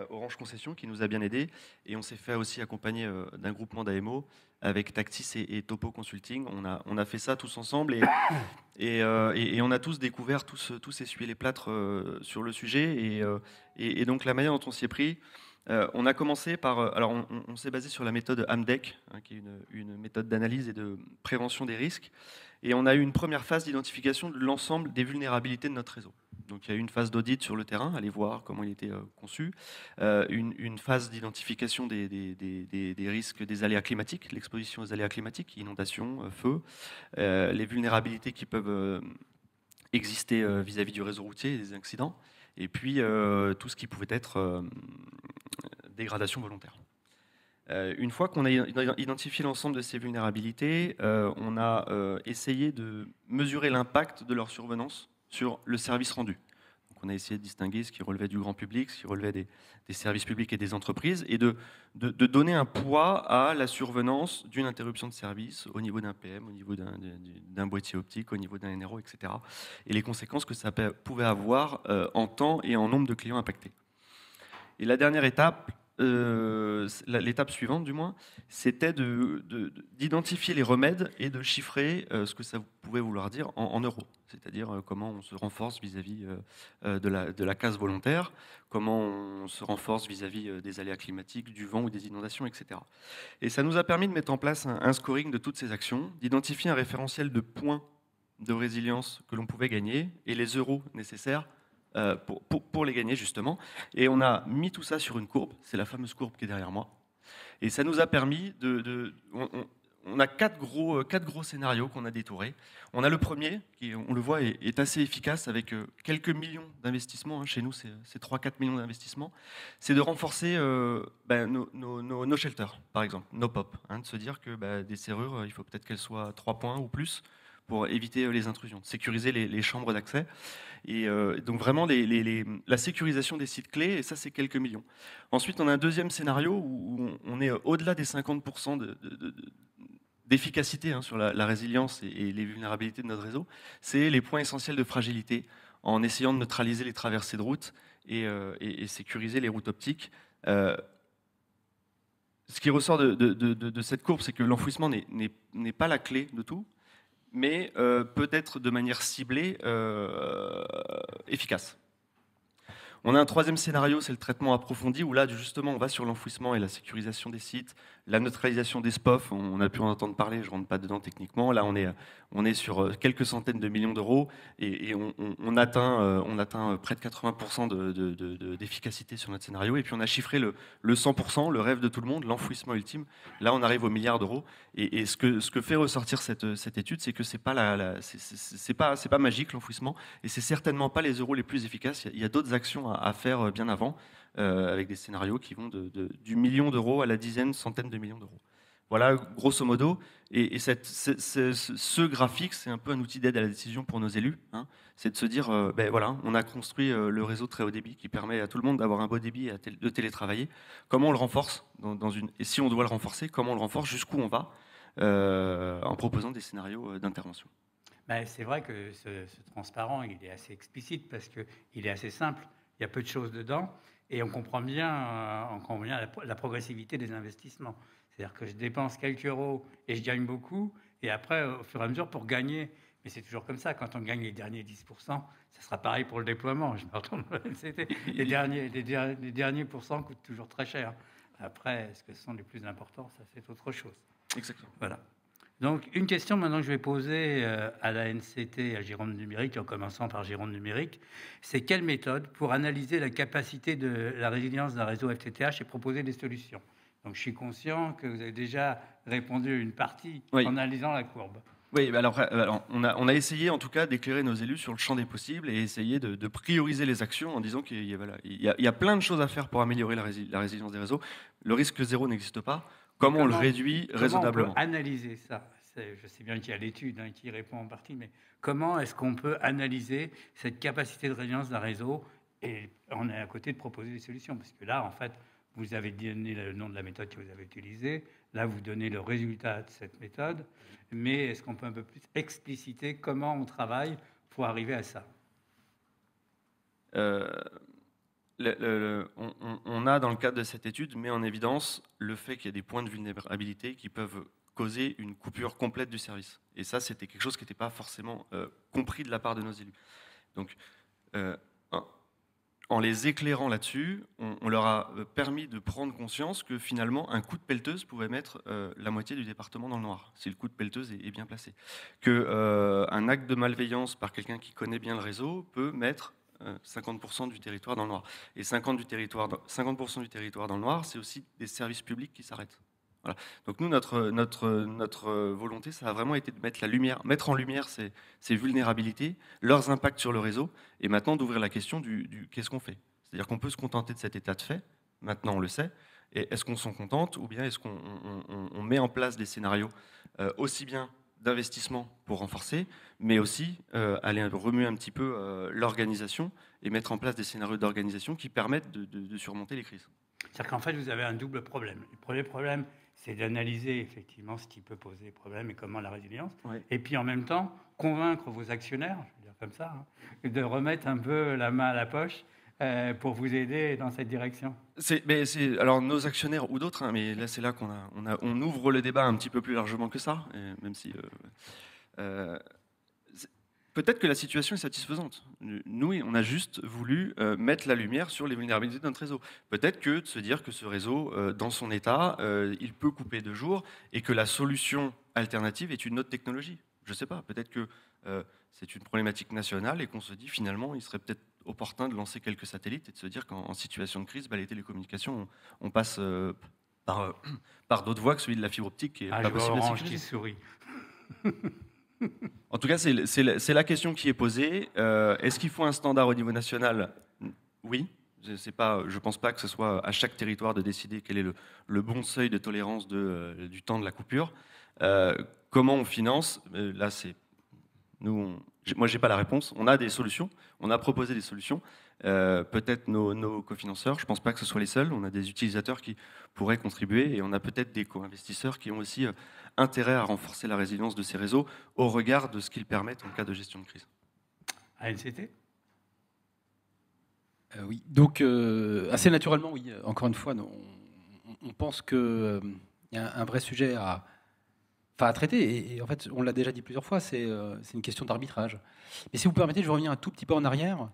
Orange Concession qui nous a bien aidés, et on s'est fait aussi accompagner d'un groupement d'AMO avec Tactis et Topo Consulting. On a fait ça tous ensemble, et on a tous découvert, tous essuyé les plâtres sur le sujet, et donc la manière dont on s'y est pris. On a commencé par... alors on s'est basé sur la méthode AMDEC, qui est une méthode d'analyse et de prévention des risques, et on a eu une première phase d'identification de l'ensemble des vulnérabilités de notre réseau. Donc il y a eu une phase d'audit sur le terrain, aller voir comment il était conçu, une phase d'identification des risques des aléas climatiques, l'exposition aux aléas climatiques, inondations, feux, les vulnérabilités qui peuvent exister vis-à-vis du réseau routier et des accidents, et puis tout ce qui pouvait être dégradation volontaire. Une fois qu'on a identifié l'ensemble de ces vulnérabilités, on a essayé de mesurer l'impact de leur survenance sur le service rendu. on a essayé de distinguer ce qui relevait du grand public, ce qui relevait des services publics et des entreprises, et de donner un poids à la survenance d'une interruption de service au niveau d'un PM, au niveau d'un boîtier optique, au niveau d'un NRO, etc. Et les conséquences que ça pouvait avoir en temps et en nombre de clients impactés. Et la dernière étape, l'étape suivante du moins, c'était d'identifier les remèdes et de chiffrer ce que ça pouvait vouloir dire en euros. C'est-à-dire comment on se renforce vis-à-vis de la casse volontaire, comment on se renforce vis-à-vis des aléas climatiques, du vent ou des inondations, etc. Et ça nous a permis de mettre en place un scoring de toutes ces actions, d'identifier un référentiel de points de résilience que l'on pouvait gagner et les euros nécessaires pour les gagner justement. Et on a mis tout ça sur une courbe, c'est la fameuse courbe qui est derrière moi. Et ça nous a permis on a quatre gros scénarios qu'on a détourés. On a le premier, qui on le voit est assez efficace avec quelques millions d'investissements. Chez nous, c'est 3-4 millions d'investissements. C'est de renforcer nos shelters, par exemple, nos POP. De se dire que des serrures, il faut peut-être qu'elles soient 3 points ou plus pour éviter les intrusions, de sécuriser les chambres d'accès. Et donc vraiment la sécurisation des sites clés, et ça c'est quelques millions. Ensuite on a un deuxième scénario où on est au-delà des 50% d'efficacité sur la résilience et les vulnérabilités de notre réseau. C'est les points essentiels de fragilité, en essayant de neutraliser les traversées de routes et sécuriser les routes optiques. Ce qui ressort de cette courbe, c'est que l'enfouissement n'est pas la clé de tout, mais peut-être de manière ciblée, efficace. On a un troisième scénario, c'est le traitement approfondi, où là, justement, on va sur l'enfouissement et la sécurisation des sites, la neutralisation des SPOF, on a pu en entendre parler, je ne rentre pas dedans techniquement. Là, on est sur quelques centaines de millions d'euros et on atteint près de 80% d'efficacité sur notre scénario. Et puis, on a chiffré le 100%, le rêve de tout le monde, l'enfouissement ultime. Là, on arrive aux milliards d'euros. Et ce que fait ressortir cette étude, c'est que c'est pas magique, l'enfouissement, et c'est certainement pas les euros les plus efficaces. Il y a d'autres actions à faire bien avant, avec des scénarios qui vont du million d'euros à la dizaine, centaine de millions d'euros. Voilà, grosso modo. Et ce graphique, c'est un peu un outil d'aide à la décision pour nos élus. C'est de se dire, voilà, on a construit le réseau très haut débit qui permet à tout le monde d'avoir un beau débit et de télétravailler. Comment on le renforce et si on doit le renforcer, comment on le renforce, jusqu'où on va, en proposant des scénarios d'intervention. C'est vrai que ce transparent, il est assez explicite parce qu'il est assez simple. Il y a peu de choses dedans et on comprend bien la progressivité des investissements. C'est-à-dire que je dépense quelques euros et je gagne beaucoup, et après, au fur et à mesure, pour gagner, mais c'est toujours comme ça, quand on gagne les derniers 10%, ça sera pareil pour le déploiement. Je me retourne les derniers pourcents coûtent toujours très cher. Après, est-ce que ce sont les plus importants? Ça, c'est autre chose. Exactement. Voilà. Donc, une question maintenant que je vais poser à la NCT et à Gironde Numérique, en commençant par Gironde Numérique, c'est quelle méthode pour analyser la capacité de la résilience d'un réseau FTTH et proposer des solutions? Donc, je suis conscient que vous avez déjà répondu à une partie en analysant la courbe. Oui, alors on a essayé en tout cas d'éclairer nos élus sur le champ des possibles et essayer de prioriser les actions en disant qu'il y a plein de choses à faire pour améliorer la résilience des réseaux. Le risque zéro n'existe pas. Comment on le réduit raisonnablement? On peut analyser ça? Je sais bien qu'il y a l'étude qui répond en partie, mais comment est-ce qu'on peut analyser cette capacité de résilience d'un réseau? Et on est à côté de proposer des solutions, parce que là, en fait, vous avez donné le nom de la méthode que vous avez utilisée. Là, vous donnez le résultat de cette méthode. Mais est-ce qu'on peut un peu plus expliciter comment on travaille pour arriver à ça? On a, dans le cadre de cette étude, mis en évidence le fait qu'il y a des points de vulnérabilité qui peuvent causer une coupure complète du service. Et ça, c'était quelque chose qui n'était pas forcément compris de la part de nos élus. Donc, en les éclairant là-dessus, on leur a permis de prendre conscience que finalement, un coup de pelleteuse pouvait mettre la moitié du département dans le noir, si le coup de pelleteuse est bien placé. Qu'un acte de malveillance par quelqu'un qui connaît bien le réseau peut mettre 50% du territoire dans le noir. Et 50% du territoire dans le noir, c'est aussi des services publics qui s'arrêtent. Voilà. Donc nous, notre volonté, ça a vraiment été de mettre en lumière ces vulnérabilités, leurs impacts sur le réseau, et maintenant d'ouvrir la question du qu'est-ce qu'on fait. C'est-à-dire qu'on peut se contenter de cet état de fait, maintenant on le sait, et est-ce qu'on s'en contente, ou bien est-ce qu'on met en place des scénarios aussi bien d'investissement pour renforcer, mais aussi aller remuer un petit peu l'organisation et mettre en place des scénarios d'organisation qui permettent de surmonter les crises. C'est-à-dire qu'en fait, vous avez un double problème. Le premier problème, c'est d'analyser effectivement ce qui peut poser des problèmes et comment la résilience. Ouais. Et puis en même temps, convaincre vos actionnaires, je veux dire comme ça, de remettre un peu la main à la poche pour vous aider dans cette direction. Alors nos actionnaires ou d'autres, mais là c'est là on ouvre le débat un petit peu plus largement que ça, même si peut-être que la situation est satisfaisante. Nous, on a juste voulu mettre la lumière sur les vulnérabilités de notre réseau. Peut-être que de se dire que ce réseau, dans son état, il peut couper de jour et que la solution alternative est une autre technologie. Je ne sais pas, peut-être que c'est une problématique nationale et qu'on se dit finalement, il serait peut-être opportun de lancer quelques satellites et de se dire qu'en situation de crise, les télécommunications, on passe par d'autres voies que celui de la fibre optique qui est pas possible à sécuriser. Souris. En tout cas, c'est la question qui est posée. Est-ce qu'il faut un standard au niveau national ? Oui. Je ne pense pas que ce soit à chaque territoire de décider quel est le bon seuil de tolérance du temps de la coupure. Comment on finance ? Là, moi, je n'ai pas la réponse. On a des solutions. On a proposé des solutions. Peut-être nos cofinanceurs. Je ne pense pas que ce soit les seuls. On a des utilisateurs qui pourraient contribuer et on a peut-être des co-investisseurs qui ont aussi intérêt à renforcer la résilience de ces réseaux au regard de ce qu'ils permettent en cas de gestion de crise. ANCT ? Oui, donc assez naturellement, oui. Encore une fois, on pense qu'il y a un vrai sujet à traiter. Et en fait, on l'a déjà dit plusieurs fois, c'est une question d'arbitrage. Mais si vous permettez, je vais revenir un tout petit peu en arrière.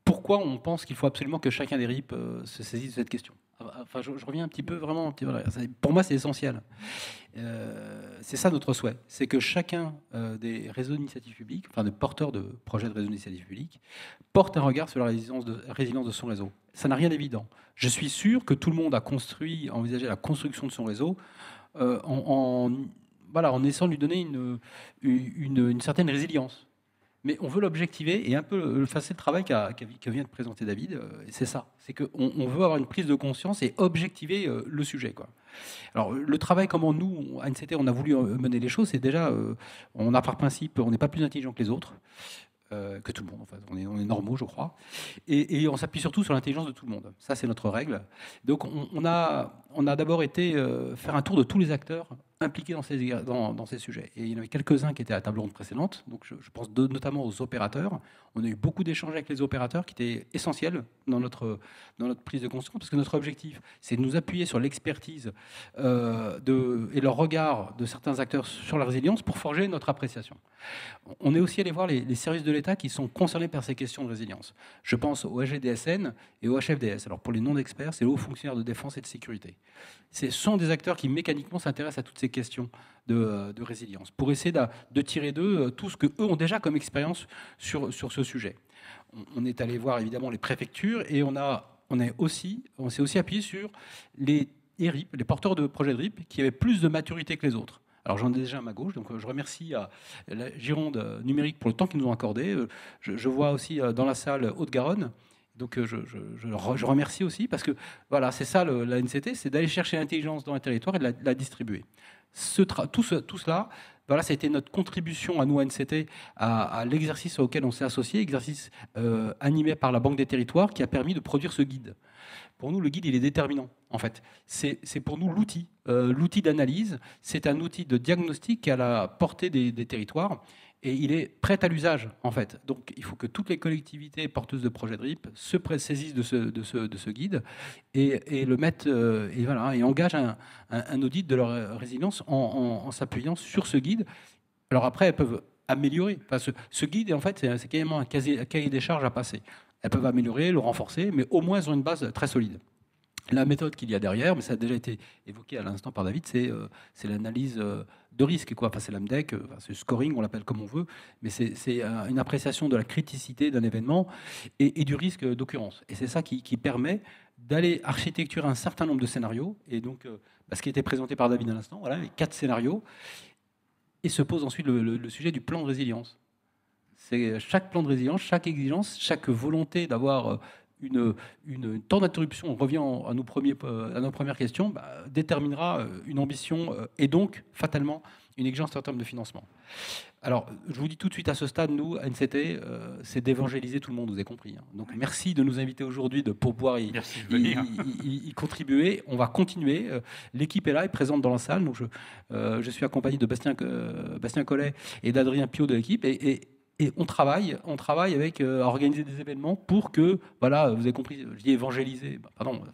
Pourquoi on pense qu'il faut absolument que chacun des RIP se saisisse de cette question ? Enfin, je reviens un petit peu vraiment. Pour moi, c'est essentiel. C'est ça notre souhait, c'est que chacun des réseaux d'initiative publique, enfin des porteurs de projets de réseaux d'initiative publique, porte un regard sur la résilience de son réseau. Ça n'a rien d'évident. Je suis sûr que tout le monde a envisagé la construction de son réseau en essayant de lui donner une certaine résilience. Mais on veut l'objectiver et un peu faire le travail que vient de présenter David. Et c'est ça, c'est qu'on veut avoir une prise de conscience et objectiver le sujet, quoi. Alors le travail, comment nous, à NCT, on a voulu mener les choses, c'est déjà, on a par principe, on n'est pas plus intelligent que les autres, que tout le monde, en fait. On est normaux, je crois. Et on s'appuie surtout sur l'intelligence de tout le monde. Ça, c'est notre règle. Donc on a d'abord été faire un tour de tous les acteurs impliqués dans ces sujets. Et il y en avait quelques-uns qui étaient à la table ronde précédente. Donc je pense notamment aux opérateurs. On a eu beaucoup d'échanges avec les opérateurs qui étaient essentiels dans notre prise de conscience, parce que notre objectif, c'est de nous appuyer sur l'expertise et leur regard de certains acteurs sur la résilience pour forger notre appréciation. On est aussi allé voir les services de l'État qui sont concernés par ces questions de résilience. Je pense au HGDSN et au HFDS. Alors pour les non-experts, c'est le Haut Fonctionnaire de Défense et de Sécurité. Ce sont des acteurs qui mécaniquement s'intéressent à toutes ces questions de résilience, pour essayer de tirer d'eux tout ce qu'eux ont déjà comme expérience sur ce sujet. On est allé voir évidemment les préfectures et on s'est aussi appuyé sur les RIP, les porteurs de projets de RIP, qui avaient plus de maturité que les autres. Alors j'en ai déjà à ma gauche, donc je remercie la Gironde numérique pour le temps qu'ils nous ont accordé. Je vois aussi dans la salle Haute-Garonne. Donc je remercie aussi, parce que voilà, c'est ça la NCT, c'est d'aller chercher l'intelligence dans les territoires et de la distribuer. Tout cela, voilà, ça a été notre contribution à nous, à NCT, à l'exercice auquel on s'est associé, exercice animé par la Banque des Territoires, qui a permis de produire ce guide. Pour nous, le guide, il est déterminant, en fait. C'est pour nous l'outil d'analyse, c'est un outil de diagnostic qui est à la portée des territoires, et il est prêt à l'usage, en fait. Donc, il faut que toutes les collectivités porteuses de projets de RIP se saisissent de ce guide et le mettent et engagent un audit de leur résilience en s'appuyant sur ce guide. Alors après, elles peuvent améliorer. Parce que ce guide, en fait, c'est carrément un cahier des charges à passer. Elles peuvent améliorer, le renforcer, mais au moins, elles ont une base très solide. La méthode qu'il y a derrière, mais ça a déjà été évoqué à l'instant par David, c'est l'analyse de risque, quoi. Enfin, c'est l'AMDEC, c'est le scoring, on l'appelle comme on veut, mais c'est une appréciation de la criticité d'un événement et du risque d'occurrence. Et c'est ça qui permet d'aller architecturer un certain nombre de scénarios. Et donc, ce qui a été présenté par David à l'instant, voilà, les 4 scénarios, et se pose ensuite le sujet du plan de résilience. C'est chaque plan de résilience, chaque exigence, chaque volonté d'avoir une temps d'interruption, on revient à nos premières questions, déterminera une ambition et donc fatalement une exigence en termes de financement. Alors, je vous dis tout de suite à ce stade, nous, à NCT, c'est d'évangéliser tout le monde, vous avez compris. Donc, merci de nous inviter aujourd'hui pour pouvoir y contribuer. On va continuer. L'équipe est là, est présente dans la salle. Donc, je suis accompagné de Bastien Collet et d'Adrien Piot de l'équipe. Et on travaille avec à organiser des événements pour que, voilà, vous avez compris, je dis évangéliser,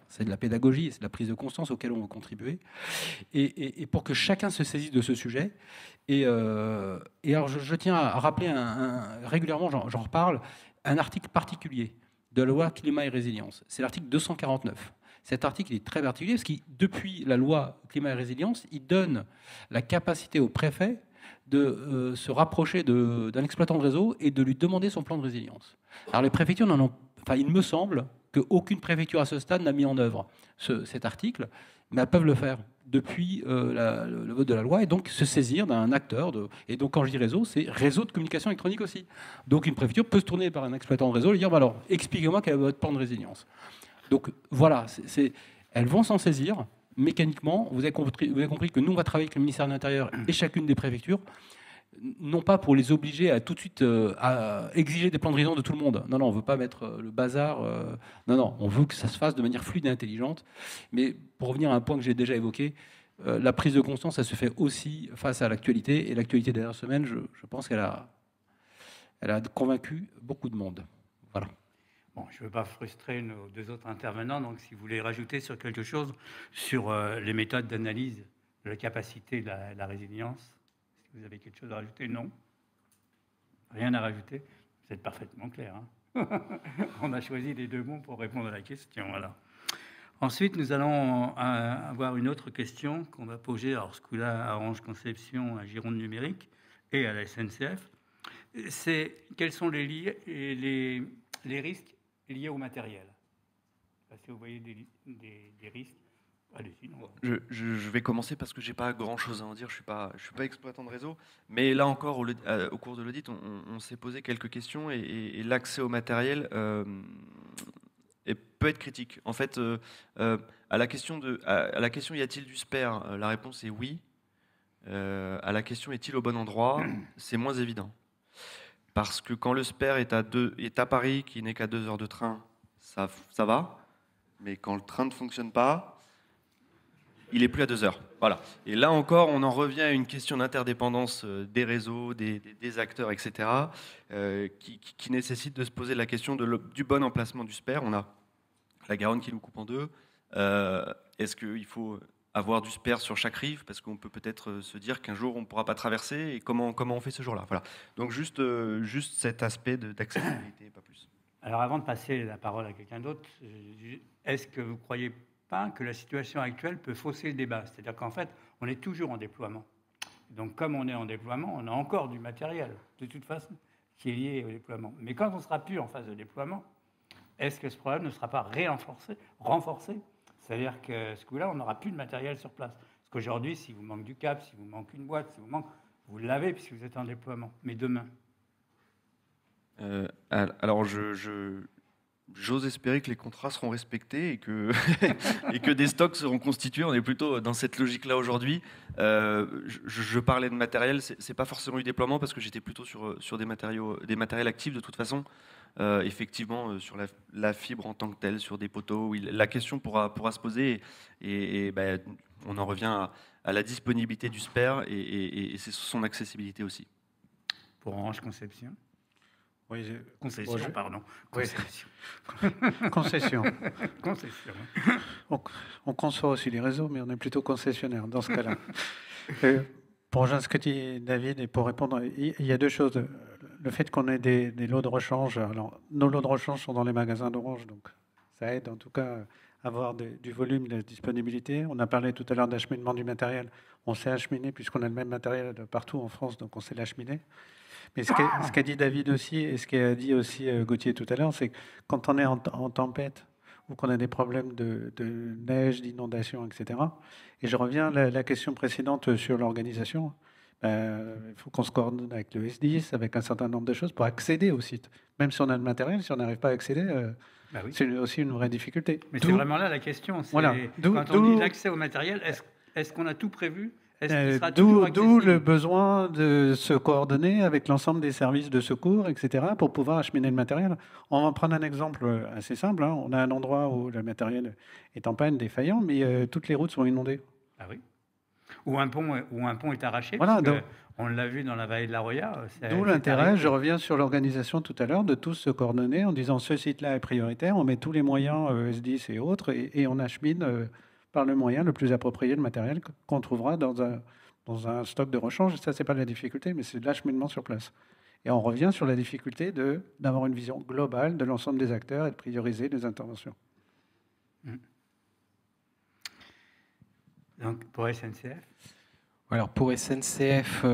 c'est de la pédagogie, c'est de la prise de conscience auquel on veut contribuer, et pour que chacun se saisisse de ce sujet. Et alors, je tiens à rappeler régulièrement, j'en reparle, un article particulier de la loi Climat et Résilience. C'est l'article 249. Cet article est très particulier parce que depuis la loi Climat et Résilience, il donne la capacité au préfet de se rapprocher d'un exploitant de réseau et de lui demander son plan de résilience. Alors les préfectures il me semble qu'aucune préfecture à ce stade n'a mis en œuvre cet article, mais elles peuvent le faire depuis le vote de la loi et donc se saisir d'un acteur. Et donc quand je dis réseau, c'est réseau de communication électronique aussi. Donc une préfecture peut se tourner vers un exploitant de réseau et lui dire alors expliquez-moi quel est votre plan de résilience. Donc voilà, elles vont s'en saisir. Mécaniquement, vous avez compris que nous, on va travailler avec le ministère de l'Intérieur et chacune des préfectures, non pas pour les obliger à tout de suite à exiger des plans de résilience de tout le monde. Non, on ne veut pas mettre le bazar. Non, on veut que ça se fasse de manière fluide et intelligente. Mais pour revenir à un point que j'ai déjà évoqué, la prise de conscience, ça se fait aussi face à l'actualité. Et l'actualité des dernières semaines, je pense qu'elle a convaincu beaucoup de monde. Voilà. Bon, je ne veux pas frustrer nos deux autres intervenants, donc si vous voulez rajouter sur quelque chose, sur les méthodes d'analyse de la capacité de la résilience, si vous avez quelque chose à rajouter, non. Rien à rajouter, vous êtes parfaitement clair. Hein. On a choisi les deux mots pour répondre à la question. Voilà. Ensuite, nous allons avoir une autre question qu'on va poser, alors ce coup-là à Orange Conception, à Gironde Numérique et à la SNCF. C'est quels sont les risques liés au matériel. Si vous voyez des risques, allez-y. Je vais commencer parce que j'ai pas grand-chose à en dire. Je suis pas exploitant de réseau, mais là encore au cours de l'audit, on s'est posé quelques questions et l'accès au matériel peut être critique. En fait, à la question y a-t-il du spare, la réponse est oui. À la question est-il au bon endroit, c'est moins évident. Parce que quand le spare est à Paris, qui n'est qu'à 2 heures de train, ça va. Mais quand le train ne fonctionne pas, il n'est plus à 2 heures. Voilà. Et là encore, on en revient à une question d'interdépendance des réseaux, des acteurs, etc., qui nécessite de se poser la question du bon emplacement du spare. On a la Garonne qui nous coupe en deux. Est-ce qu'il faut avoir du spare sur chaque rive, parce qu'on peut peut-être se dire qu'un jour on ne pourra pas traverser, et comment on fait ce jour-là. Voilà. Donc juste cet aspect d'accessibilité, pas plus. Alors avant de passer la parole à quelqu'un d'autre, est-ce que vous ne croyez pas que la situation actuelle peut fausser le débat? C'est-à-dire qu'en fait, on est toujours en déploiement. Donc comme on est en déploiement, on a encore du matériel, de toute façon, qui est lié au déploiement. Mais quand on ne sera plus en phase de déploiement, est-ce que ce problème ne sera pas renforcé? C'est-à-dire que ce coup-là, on n'aura plus de matériel sur place. Parce qu'aujourd'hui, si vous manque du câble, si vous manque une boîte, vous l'avez puisque vous êtes en déploiement. Mais demain alors, j'ose espérer que les contrats seront respectés et que des stocks seront constitués. On est plutôt dans cette logique-là aujourd'hui. Je parlais de matériel, c'est pas forcément du déploiement parce que j'étais plutôt sur des matériels actifs de toute façon. Effectivement, sur la fibre en tant que telle, sur des poteaux, oui, la question pourra se poser et on en revient à la disponibilité du spare et c'est son accessibilité aussi. Pour Orange Conception. Oui, concession, pardon. Concession. Oui. Concession. On conçoit aussi les réseaux, mais on est plutôt concessionnaire dans ce cas-là. Pour rejoindre ce que dit David et pour répondre, il y a deux choses. Le fait qu'on ait des lots de rechange, alors nos lots de rechange sont dans les magasins d'Orange, donc ça aide en tout cas à avoir du volume, de la disponibilité. On a parlé tout à l'heure d'acheminement du matériel. On sait acheminer puisqu'on a le même matériel partout en France, donc on sait l'acheminer. Mais ce qu'a dit David aussi, et ce qu'a dit aussi Gauthier tout à l'heure, c'est que quand on est en tempête ou qu'on a des problèmes de neige, d'inondation, etc. Et je reviens à la question précédente sur l'organisation. il faut qu'on se coordonne avec le S10, avec un certain nombre de choses pour accéder au site. Même si on a le matériel, si on n'arrive pas à accéder, c'est aussi une vraie difficulté. Mais c'est vraiment là la question. Voilà. Quand on dit l'accès au matériel, est-ce qu'on a tout prévu? D'où le besoin de se coordonner avec l'ensemble des services de secours, etc., pour pouvoir acheminer le matériel. On va prendre un exemple assez simple. On a un endroit où le matériel est en panne, défaillant, mais toutes les routes sont inondées. Ah oui. Ou un pont est arraché. Voilà, on l'a vu dans la vallée de la Roya. D'où l'intérêt, je reviens sur l'organisation tout à l'heure, de tous se coordonner en disant ce site-là est prioritaire, on met tous les moyens S10 et autres, et on achemine par le moyen le plus approprié le matériel qu'on trouvera dans un stock de rechange. Ça, c'est pas la difficulté, mais c'est de l'acheminement sur place. Et on revient sur la difficulté d'avoir une vision globale de l'ensemble des acteurs et de prioriser les interventions. Donc, pour SNCF? Alors, pour SNCF,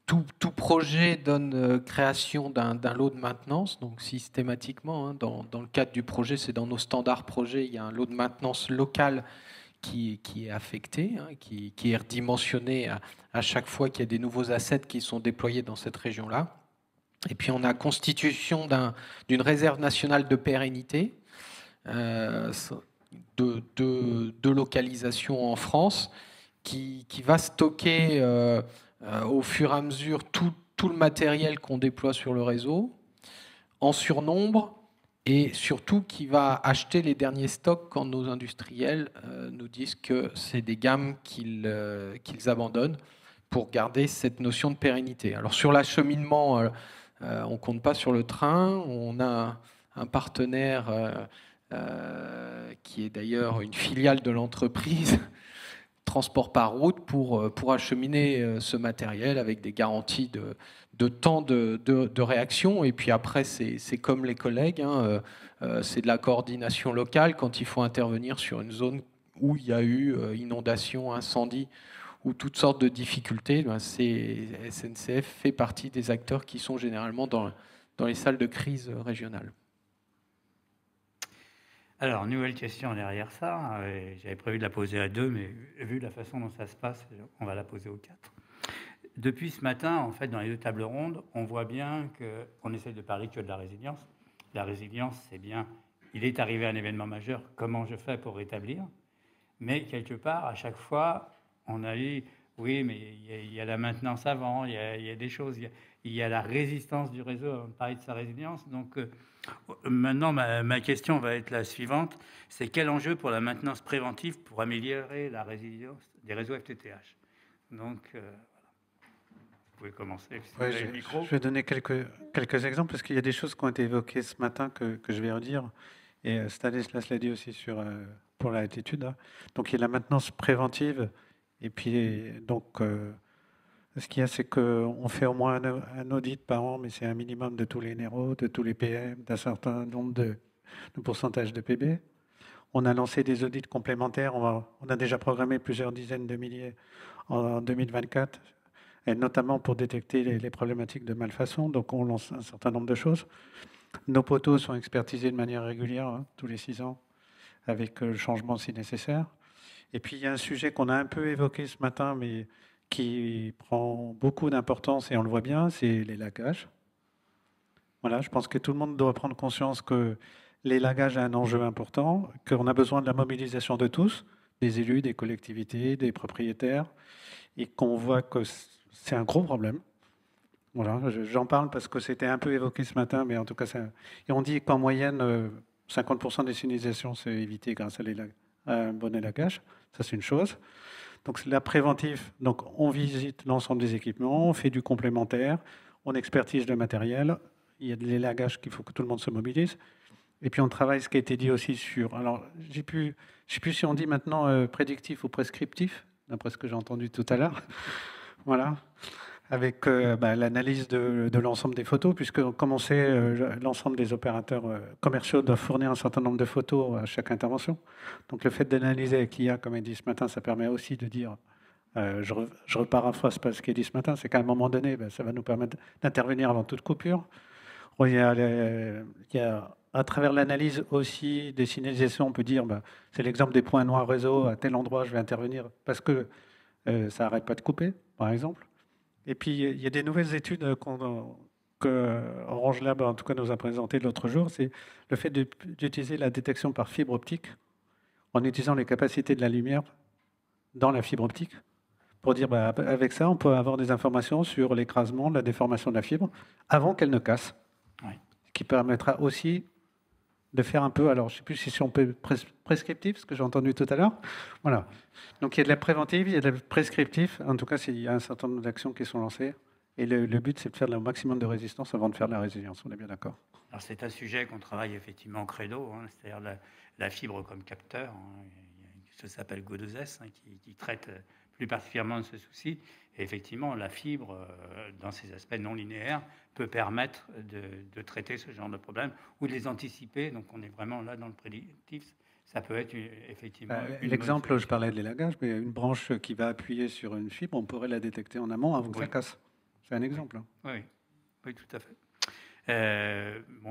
tout projet donne création d'un lot de maintenance, donc systématiquement, dans le cadre du projet, c'est dans nos standards projets, il y a un lot de maintenance local qui est affecté, qui est redimensionné à chaque fois qu'il y a des nouveaux assets qui sont déployés dans cette région-là. Et puis on a constitution d'une réserve nationale de pérennité, de localisation en France, qui va stocker au fur et à mesure tout le matériel qu'on déploie sur le réseau, en surnombre, et surtout qui va acheter les derniers stocks quand nos industriels nous disent que c'est des gammes qu'ils abandonnent pour garder cette notion de pérennité. Alors sur l'acheminement, on ne compte pas sur le train, on a un partenaire qui est d'ailleurs une filiale de l'entreprise, transport par route, pour acheminer ce matériel avec des garanties de temps de réaction. Et puis après, c'est comme les collègues, c'est de la coordination locale quand il faut intervenir sur une zone où il y a eu inondation, incendie ou toutes sortes de difficultés. SNCF fait partie des acteurs qui sont généralement dans les salles de crise régionales. Alors, nouvelle question derrière ça. J'avais prévu de la poser à 2, mais vu la façon dont ça se passe, on va la poser aux 4. Depuis ce matin, en fait, dans les 2 tables rondes, on voit bien qu'on essaie de parler que de la résilience. La résilience, c'est bien, il est arrivé un événement majeur, comment je fais pour rétablir? Mais quelque part, à chaque fois, on a dit, oui, mais il y a la maintenance avant, il y a des choses, il y a la résistance du réseau avant de parler de sa résilience. Donc, maintenant, ma question va être la suivante, c'est quel enjeu pour la maintenance préventive pour améliorer la résilience des réseaux FTTH? Donc, voilà. Vous pouvez commencer. Le micro. Je vais donner quelques exemples, parce qu'il y a des choses qui ont été évoquées ce matin que je vais redire. Et Stanislas l'a dit aussi pour l'altitude. Donc, il y a la maintenance préventive. Et puis, donc, ce qu'il y a, c'est qu'on fait au moins un audit par an, mais c'est un minimum de tous les NERO, de tous les PM, d'un certain nombre de pourcentage de PB. On a lancé des audits complémentaires. On a déjà programmé plusieurs dizaines de milliers en 2024, et notamment pour détecter les problématiques de malfaçon. Donc, on lance un certain nombre de choses. Nos poteaux sont expertisés de manière régulière, tous les 6 ans, avec le changement si nécessaire. Et puis, il y a un sujet qu'on a un peu évoqué ce matin, mais qui prend beaucoup d'importance, et on le voit bien, c'est les lagages. Voilà, je pense que tout le monde doit prendre conscience que les lagages ont un enjeu important, qu'on a besoin de la mobilisation de tous, des élus, des collectivités, des propriétaires, et qu'on voit que c'est un gros problème. Voilà, j'en parle parce que c'était un peu évoqué ce matin, mais en tout cas, et on dit qu'en moyenne, 50% des signalisations c'est évité grâce à un bon élagage. Ça, c'est une chose. Donc, c'est la préventive. Donc, on visite l'ensemble des équipements, on fait du complémentaire, on expertise le matériel. Il y a de l'élagage qu'il faut que tout le monde se mobilise. Et puis, on travaille ce qui a été dit aussi sur... Alors, je ne sais plus si on dit maintenant prédictif ou prescriptif, d'après ce que j'ai entendu tout à l'heure. Voilà. Avec l'analyse de l'ensemble des photos, puisque, comme on sait, l'ensemble des opérateurs commerciaux doivent fournir un certain nombre de photos à chaque intervention. Donc, le fait d'analyser avec l'IA, comme elle dit ce matin, ça permet aussi de dire, je reparaphrase pas ce qu'elle dit ce matin, c'est qu'à un moment donné, ça va nous permettre d'intervenir avant toute coupure. Il y a à travers l'analyse aussi des signalisations, on peut dire, c'est l'exemple des points noirs réseau, à tel endroit je vais intervenir parce que ça n'arrête pas de couper, par exemple. Et puis, il y a des nouvelles études que Orange Lab, en tout cas, nous a présentées l'autre jour. C'est le fait d'utiliser la détection par fibre optique en utilisant les capacités de la lumière dans la fibre optique pour dire, avec ça, on peut avoir des informations sur l'écrasement, la déformation de la fibre avant qu'elle ne casse. Oui. Ce qui permettra aussi de faire un peu, alors je ne sais plus si on peut prescriptif, ce que j'ai entendu tout à l'heure. Voilà. Donc il y a de la préventive, il y a de la prescriptif. En tout cas, il y a un certain nombre d'actions qui sont lancées. Et le but, c'est de faire le maximum de résistance avant de faire de la résilience. On est bien d'accord. Alors c'est un sujet qu'on travaille effectivement au credo, c'est-à-dire la fibre comme capteur. Ça s'appelle Go2S, qui traite plus particulièrement de ce souci. Et effectivement, la fibre, dans ses aspects non linéaires, peut permettre de traiter ce genre de problème ou de les anticiper. Donc on est vraiment là dans le prédictif. Ça peut être effectivement... L'exemple, je parlais de l'élagage, mais une branche qui va appuyer sur une fibre, on pourrait la détecter en amont avant que ça casse. C'est un exemple. Oui, tout à fait.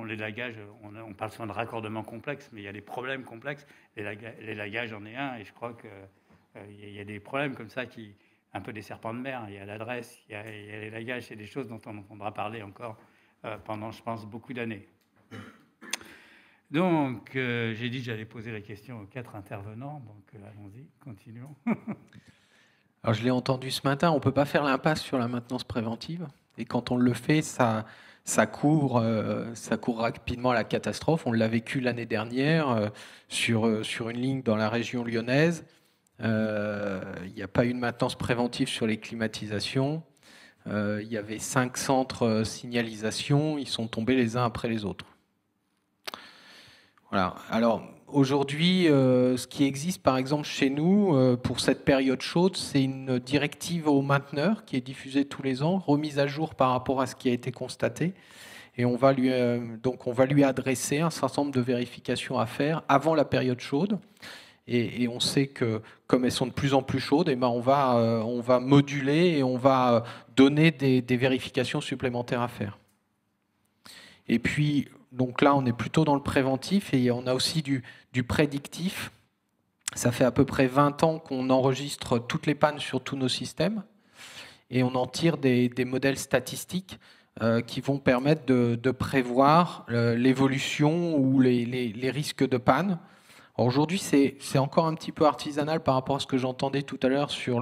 L'élagage, on parle souvent de raccordement complexe, mais il y a des problèmes complexes. L'élagage en est un, et je crois qu'il y a des problèmes comme ça un peu des serpents de mer. Il y a l'adresse, il y a l'élagage, c'est des choses dont on entendra parler encore pendant, je pense, beaucoup d'années. Donc, j'ai dit que j'allais poser la question aux 4 intervenants, donc allons-y, continuons. Alors, je l'ai entendu ce matin, on ne peut pas faire l'impasse sur la maintenance préventive. Et quand on le fait, ça court rapidement à la catastrophe. On l'a vécu l'année dernière sur une ligne dans la région lyonnaise. Il n'y a pas eu de maintenance préventive sur les climatisations. Il y avait 5 centres signalisation. Ils sont tombés les uns après les autres. Voilà. Alors, aujourd'hui, ce qui existe, par exemple, chez nous, pour cette période chaude, c'est une directive aux mainteneurs qui est diffusée tous les ans, remise à jour par rapport à ce qui a été constaté. Et on va lui adresser un certain nombre de vérifications à faire avant la période chaude. Et on sait que, comme elles sont de plus en plus chaudes, on va moduler et on va donner des vérifications supplémentaires à faire. Et puis, donc là, on est plutôt dans le préventif et on a aussi du prédictif. Ça fait à peu près 20 ans qu'on enregistre toutes les pannes sur tous nos systèmes et on en tire des modèles statistiques qui vont permettre de prévoir l'évolution ou les risques de panne. Aujourd'hui, c'est encore un petit peu artisanal par rapport à ce que j'entendais tout à l'heure sur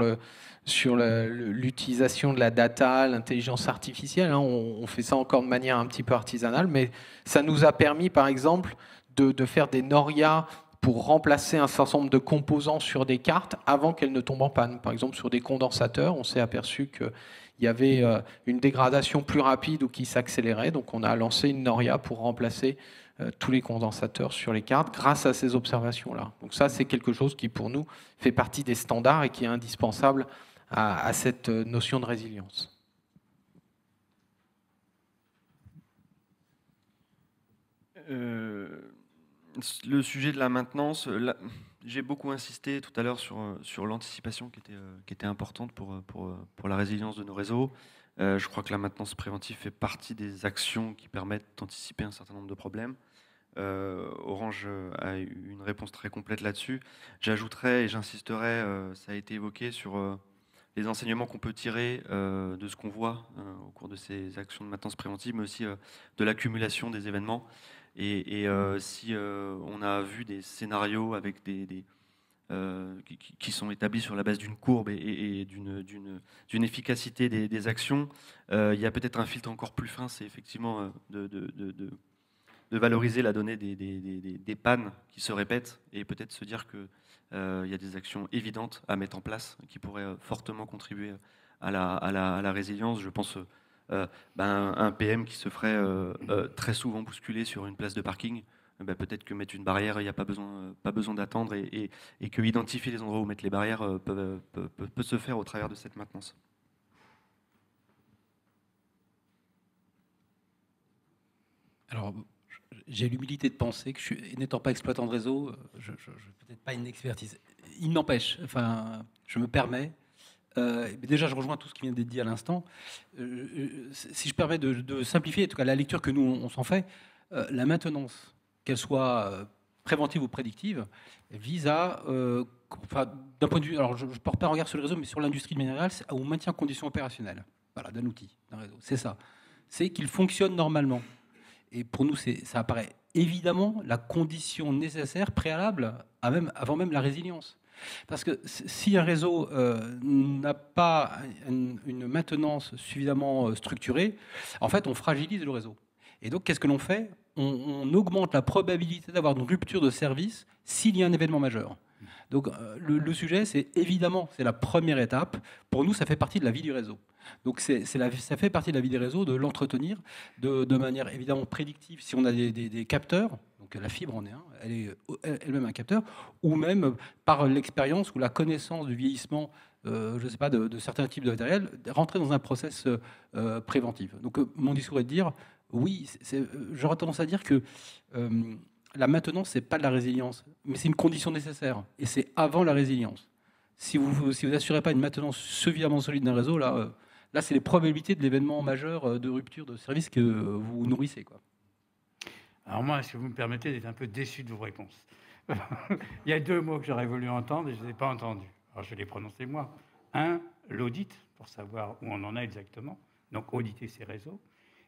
l'utilisation de la data, l'intelligence artificielle. On fait ça encore de manière un petit peu artisanale, mais ça nous a permis, par exemple, de faire des NORIA pour remplacer un certain nombre de composants sur des cartes avant qu'elles ne tombent en panne. Par exemple, sur des condensateurs, on s'est aperçu qu'il y avait une dégradation plus rapide ou qui s'accélérait. Donc, on a lancé une NORIA pour remplacer tous les condensateurs sur les cartes grâce à ces observations-là. Donc ça, c'est quelque chose qui, pour nous, fait partie des standards et qui est indispensable à cette notion de résilience. Le sujet de la maintenance, j'ai beaucoup insisté tout à l'heure sur l'anticipation qui était importante pour la résilience de nos réseaux. Je crois que la maintenance préventive fait partie des actions qui permettent d'anticiper un certain nombre de problèmes. Orange a eu une réponse très complète là-dessus. J'ajouterais et j'insisterai, ça a été évoqué, sur les enseignements qu'on peut tirer de ce qu'on voit au cours de ces actions de maintenance préventive, mais aussi de l'accumulation des événements. Et si on a vu des scénarios avec qui sont établis sur la base d'une courbe et d'une efficacité des actions, il y a peut-être un filtre encore plus fin, c'est effectivement de valoriser la donnée des pannes qui se répètent et peut-être se dire qu'il y a des actions évidentes à mettre en place qui pourraient fortement contribuer à la résilience. Je pense un PM qui se ferait très souvent bousculer sur une place de parking. Peut-être que mettre une barrière, il n'y a pas besoin d'attendre et que identifier les endroits où mettre les barrières peut se faire au travers de cette maintenance. Alors, j'ai l'humilité de penser que n'étant pas exploitant de réseau, je n'ai peut-être pas une expertise. Il n'empêche, je me permets, déjà je rejoins tout ce qui vient d'être dit à l'instant. Si je permets de simplifier, en tout cas la lecture que nous on s'en fait, la maintenance, qu'elle soit préventive ou prédictive, vise à, d'un point de vue, alors je ne porte pas un regard sur le réseau, mais sur l'industrie de manière générale, au maintien en conditions opérationnelles. voilà, d'un outil, d'un réseau. C'est ça. C'est qu'il fonctionne normalement. Et pour nous, ça apparaît évidemment la condition nécessaire, préalable, avant même la résilience. Parce que si un réseau n'a pas une maintenance suffisamment structurée, en fait, on fragilise le réseau. Et donc, qu'est-ce que l'on fait ? On augmente la probabilité d'avoir une rupture de service s'il y a un événement majeur. Donc, le sujet, c'est la première étape. Pour nous, ça fait partie de la vie du réseau. Donc, ça fait partie de la vie des réseaux, de l'entretenir de manière évidemment prédictive si on a des capteurs. Donc, la fibre en est un, elle est elle-même un capteur, ou même par l'expérience ou la connaissance du vieillissement, je ne sais pas, de certains types de matériel, rentrer dans un process préventif. Donc, mon discours est de dire, oui, j'aurais tendance à dire que la maintenance, ce n'est pas de la résilience, mais c'est une condition nécessaire, et c'est avant la résilience. Si vous n'assurez pas une maintenance suffisamment solide d'un réseau, là c'est les probabilités de l'événement majeur de rupture de service que vous nourrissez, quoi. Alors moi, si vous me permettez, d'être un peu déçu de vos réponses. Il y a 2 mots que j'aurais voulu entendre et je ne les ai pas entendus. Alors je vais les prononcer moi. 1, l'audit, pour savoir où on en est exactement, donc auditer ces réseaux.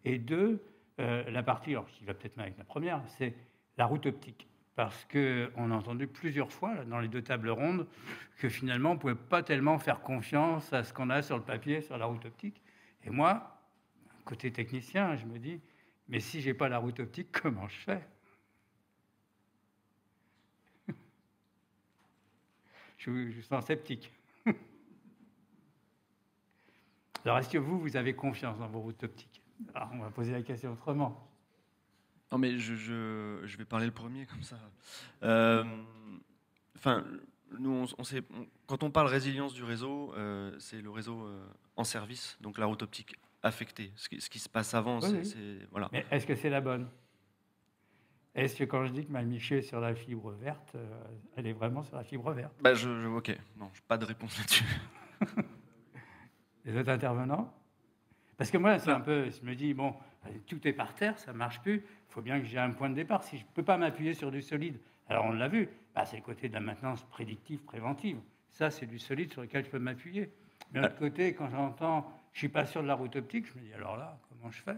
Et 2, la partie, alors qui va peut-être mal avec la première, c'est la route optique. Parce qu'on a entendu plusieurs fois là, dans les 2 tables rondes que finalement on ne pouvait pas tellement faire confiance à ce qu'on a sur le papier, sur la route optique. Et moi, côté technicien, je me dis, mais si je n'ai pas la route optique, comment je fais ? Je sens sceptique. Alors, est-ce que vous avez confiance dans vos routes optiques ? Alors, on va poser la question autrement. Non, mais je vais parler le premier, comme ça. Nous, quand on parle résilience du réseau, c'est le réseau en service, donc la route optique affectée. Ce qui se passe avant, oui. Voilà. Mais est-ce que c'est la bonne ? Est-ce que quand je dis que ma Miché est sur la fibre verte, elle est vraiment sur la fibre verte ? Ok, non, pas de réponse là-dessus. Les autres intervenants ? Parce que moi, c'est un peu, je me dis, bon, tout est par terre, ça ne marche plus, il faut bien que j'ai un point de départ. Si je ne peux pas m'appuyer sur du solide, alors on l'a vu, c'est le côté de la maintenance prédictive, préventive. Ça, c'est du solide sur lequel je peux m'appuyer. Mais de l'autre côté, quand j'entends, je ne suis pas sûr de la route optique, je me dis, alors là, comment je fais ?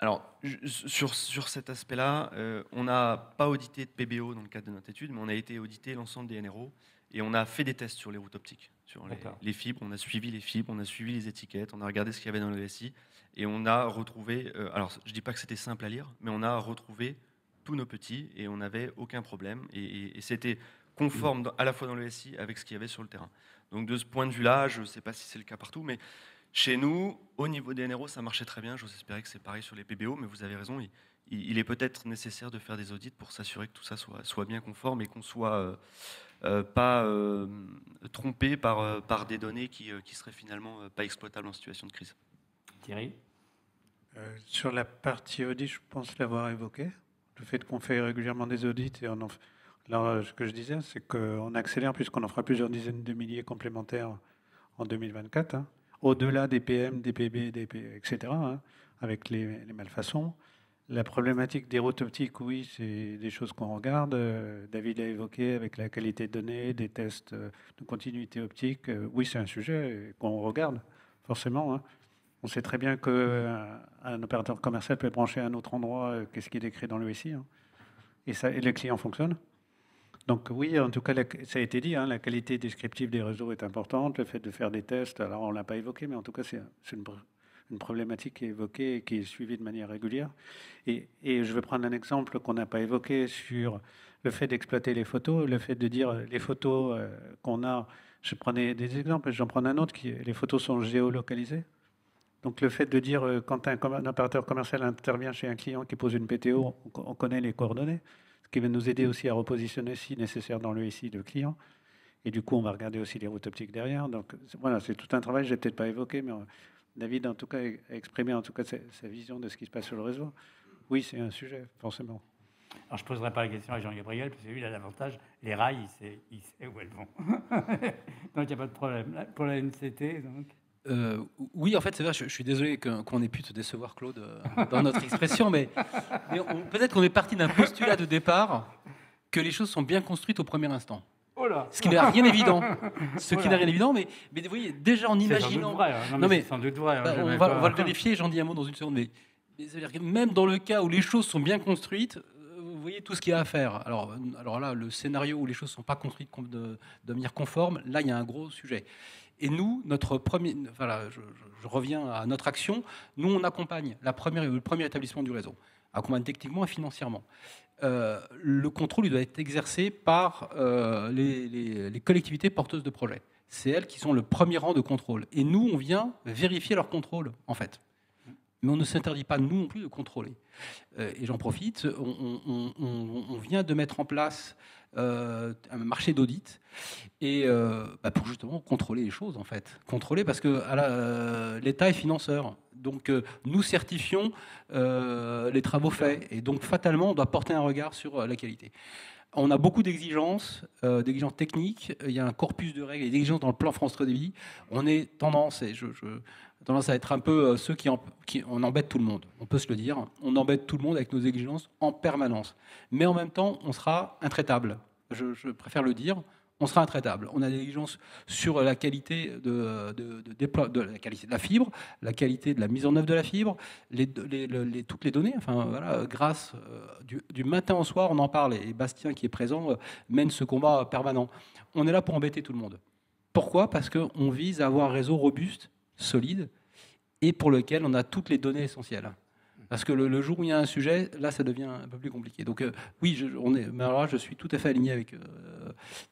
Alors, sur cet aspect-là, on n'a pas audité de PBO dans le cadre de notre étude, mais on a été auditer l'ensemble des NRO et on a fait des tests sur les routes optiques, sur les fibres. On a suivi les fibres, on a suivi les étiquettes, on a regardé ce qu'il y avait dans le SI et on a retrouvé, alors je ne dis pas que c'était simple à lire, mais on a retrouvé tous nos petits et on n'avait aucun problème et c'était conforme à la fois dans le SI avec ce qu'il y avait sur le terrain. Donc de ce point de vue-là, je ne sais pas si c'est le cas partout, mais chez nous, au niveau des NRO, ça marchait très bien. J'ose espérer que c'est pareil sur les PBO, mais vous avez raison, il est peut-être nécessaire de faire des audits pour s'assurer que tout ça soit bien conforme et qu'on ne soit pas trompé par des données qui seraient finalement pas exploitables en situation de crise. Thierry ? Sur la partie audit, je pense l'avoir évoqué. Le fait qu'on fait régulièrement des audits et là, ce que je disais, c'est qu'on accélère puisqu'on en fera plusieurs dizaines de milliers complémentaires en 2024, au-delà des PM, des PB, etc., avec les malfaçons. La problématique des routes optiques, oui, c'est des choses qu'on regarde. David a évoqué avec la qualité de données, des tests de continuité optique. Oui, c'est un sujet qu'on regarde, forcément. On sait très bien qu'un opérateur commercial peut être branché à un autre endroit qu'est-ce qui est décrit dans le SI. Et les clients fonctionnent. Donc oui, en tout cas, ça a été dit, la qualité descriptive des réseaux est importante, le fait de faire des tests, alors on ne l'a pas évoqué, mais en tout cas, c'est une problématique qui est évoquée et qui est suivie de manière régulière. Et je vais prendre un exemple qu'on n'a pas évoqué sur le fait d'exploiter les photos, le fait de dire les photos qu'on a, je prenais des exemples, j'en prends un autre, les photos sont géolocalisées. Donc le fait de dire, quand un opérateur commercial intervient chez un client qui pose une PTO, on connaît les coordonnées, ce qui va nous aider aussi à repositionner si nécessaire dans le SI de client. Et du coup, on va regarder aussi les routes optiques derrière. Donc voilà, c'est tout un travail, je n'ai peut-être pas évoqué, mais David, en tout cas, a exprimé en tout cas sa vision de ce qui se passe sur le réseau. Oui, c'est un sujet, forcément. Alors, je ne poserai pas la question à Jean-Gabriel, parce que lui, il a l'avantage, les rails, il sait où elles vont. Donc, il n'y a pas de problème. Pour la NCT, donc... Oui, en fait, c'est vrai, je suis désolé qu'on ait pu te décevoir, Claude, dans notre expression, mais peut-être qu'on est parti d'un postulat de départ que les choses sont bien construites au premier instant. Oh Ce qui n'a rien d'évident. Ce qui n'a rien d'évident, mais vous voyez, déjà en imaginant... C'est sans doute vrai. On va le vérifier, j'en dis un mot dans une seconde, mais c'est-à-dire que même dans le cas où les choses sont bien construites, vous voyez tout ce qu'il y a à faire. Alors là, le scénario où les choses ne sont pas construites de manière conforme, là, il y a un gros sujet. Et nous, notre premier... Voilà, je reviens à notre action. Nous, on accompagne le premier établissement du réseau. Accompagne techniquement et financièrement. Le contrôle il doit être exercé par les collectivités porteuses de projets. C'est elles qui sont le premier rang de contrôle. Et nous, on vient vérifier leur contrôle, en fait. Mais on ne s'interdit pas, nous non plus, de contrôler. Et j'en profite, on vient de mettre en place un marché d'audit et pour justement contrôler les choses, en fait. Contrôler parce que l'État est financeur. Donc, nous certifions les travaux faits. Et donc, fatalement, on doit porter un regard sur la qualité. On a beaucoup d'exigences techniques. Il y a un corpus de règles et d'exigences dans le plan France Très Haut Débit. On est tendance à être un peu ceux qui on embête tout le monde. On peut se le dire. On embête tout le monde avec nos exigences en permanence. Mais en même temps, on sera intraitable. Je préfère le dire. On sera intraitable. On a des exigences sur la qualité de la qualité de la fibre, la qualité de la mise en œuvre de la fibre, toutes les données. Enfin, voilà, grâce du matin au soir, on en parle. Et Bastien, qui est présent, mène ce combat permanent. On est là pour embêter tout le monde. Pourquoi ? Parce qu'on vise à avoir un réseau robuste, solide, et pour lequel on a toutes les données essentielles. Parce que le jour où il y a un sujet, là, ça devient un peu plus compliqué. Donc oui, mais alors là, je suis tout à fait aligné avec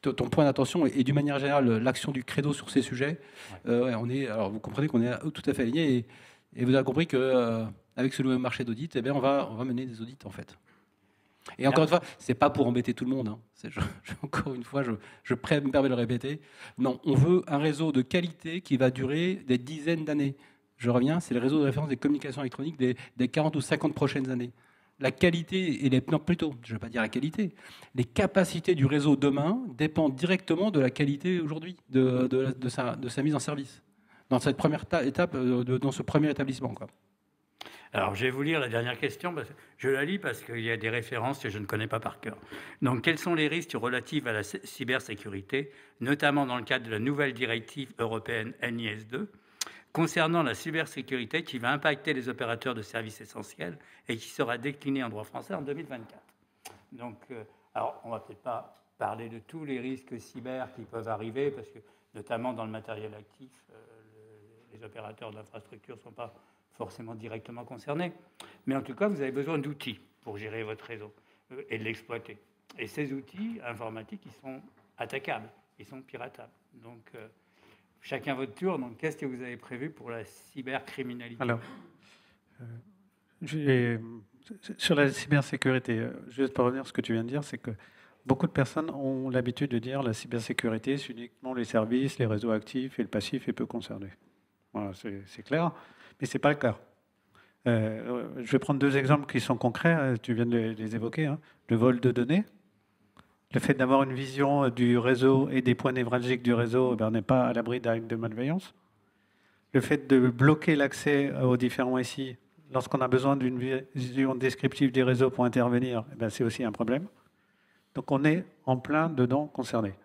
ton point d'attention et d'une manière générale, l'action du Credo sur ces sujets. Alors vous comprenez qu'on est tout à fait aligné et vous avez compris qu'avec ce nouveau marché d'audit, on va mener des audits en fait. Et encore une fois, c'est pas pour embêter tout le monde. Encore une fois, je me permets de le répéter. Non, on veut un réseau de qualité qui va durer des dizaines d'années. Je reviens, c'est le réseau de référence des communications électroniques des 40 ou 50 prochaines années. La qualité, non plutôt, je ne vais pas dire la qualité, les capacités du réseau demain dépendent directement de la qualité aujourd'hui, de sa mise en service, dans cette première étape, dans ce premier établissement, quoi. Alors, je vais vous lire la dernière question. Je la lis parce qu'il y a des références que je ne connais pas par cœur. Donc, quels sont les risques relatifs à la cybersécurité, notamment dans le cadre de la nouvelle directive européenne NIS2, concernant la cybersécurité qui va impacter les opérateurs de services essentiels et qui sera déclinée en droit français en 2024. Donc, alors, on ne va peut-être pas parler de tous les risques cyber qui peuvent arriver, parce que notamment dans le matériel actif, les opérateurs d'infrastructures ne sont pas forcément directement concernés. Mais en tout cas, vous avez besoin d'outils pour gérer votre réseau et de l'exploiter. Et ces outils informatiques, ils sont attaquables, ils sont piratables. Donc, chacun votre tour. Donc, qu'est-ce que vous avez prévu pour la cybercriminalité ? Alors, sur la cybersécurité, juste pour revenir à ce que tu viens de dire, c'est que beaucoup de personnes ont l'habitude de dire la cybersécurité, c'est uniquement les services, les réseaux actifs et le passif est peu concerné. Voilà, c'est clair, mais ce n'est pas le cas. Je vais prendre deux exemples qui sont concrets, tu viens de les évoquer. Le vol de données. Le fait d'avoir une vision du réseau et des points névralgiques du réseau, on n'est pas à l'abri d'actes de malveillance. Le fait de bloquer l'accès aux différents SI lorsqu'on a besoin d'une vision descriptive des réseaux pour intervenir, c'est aussi un problème. Donc on est en plein dedans concerné.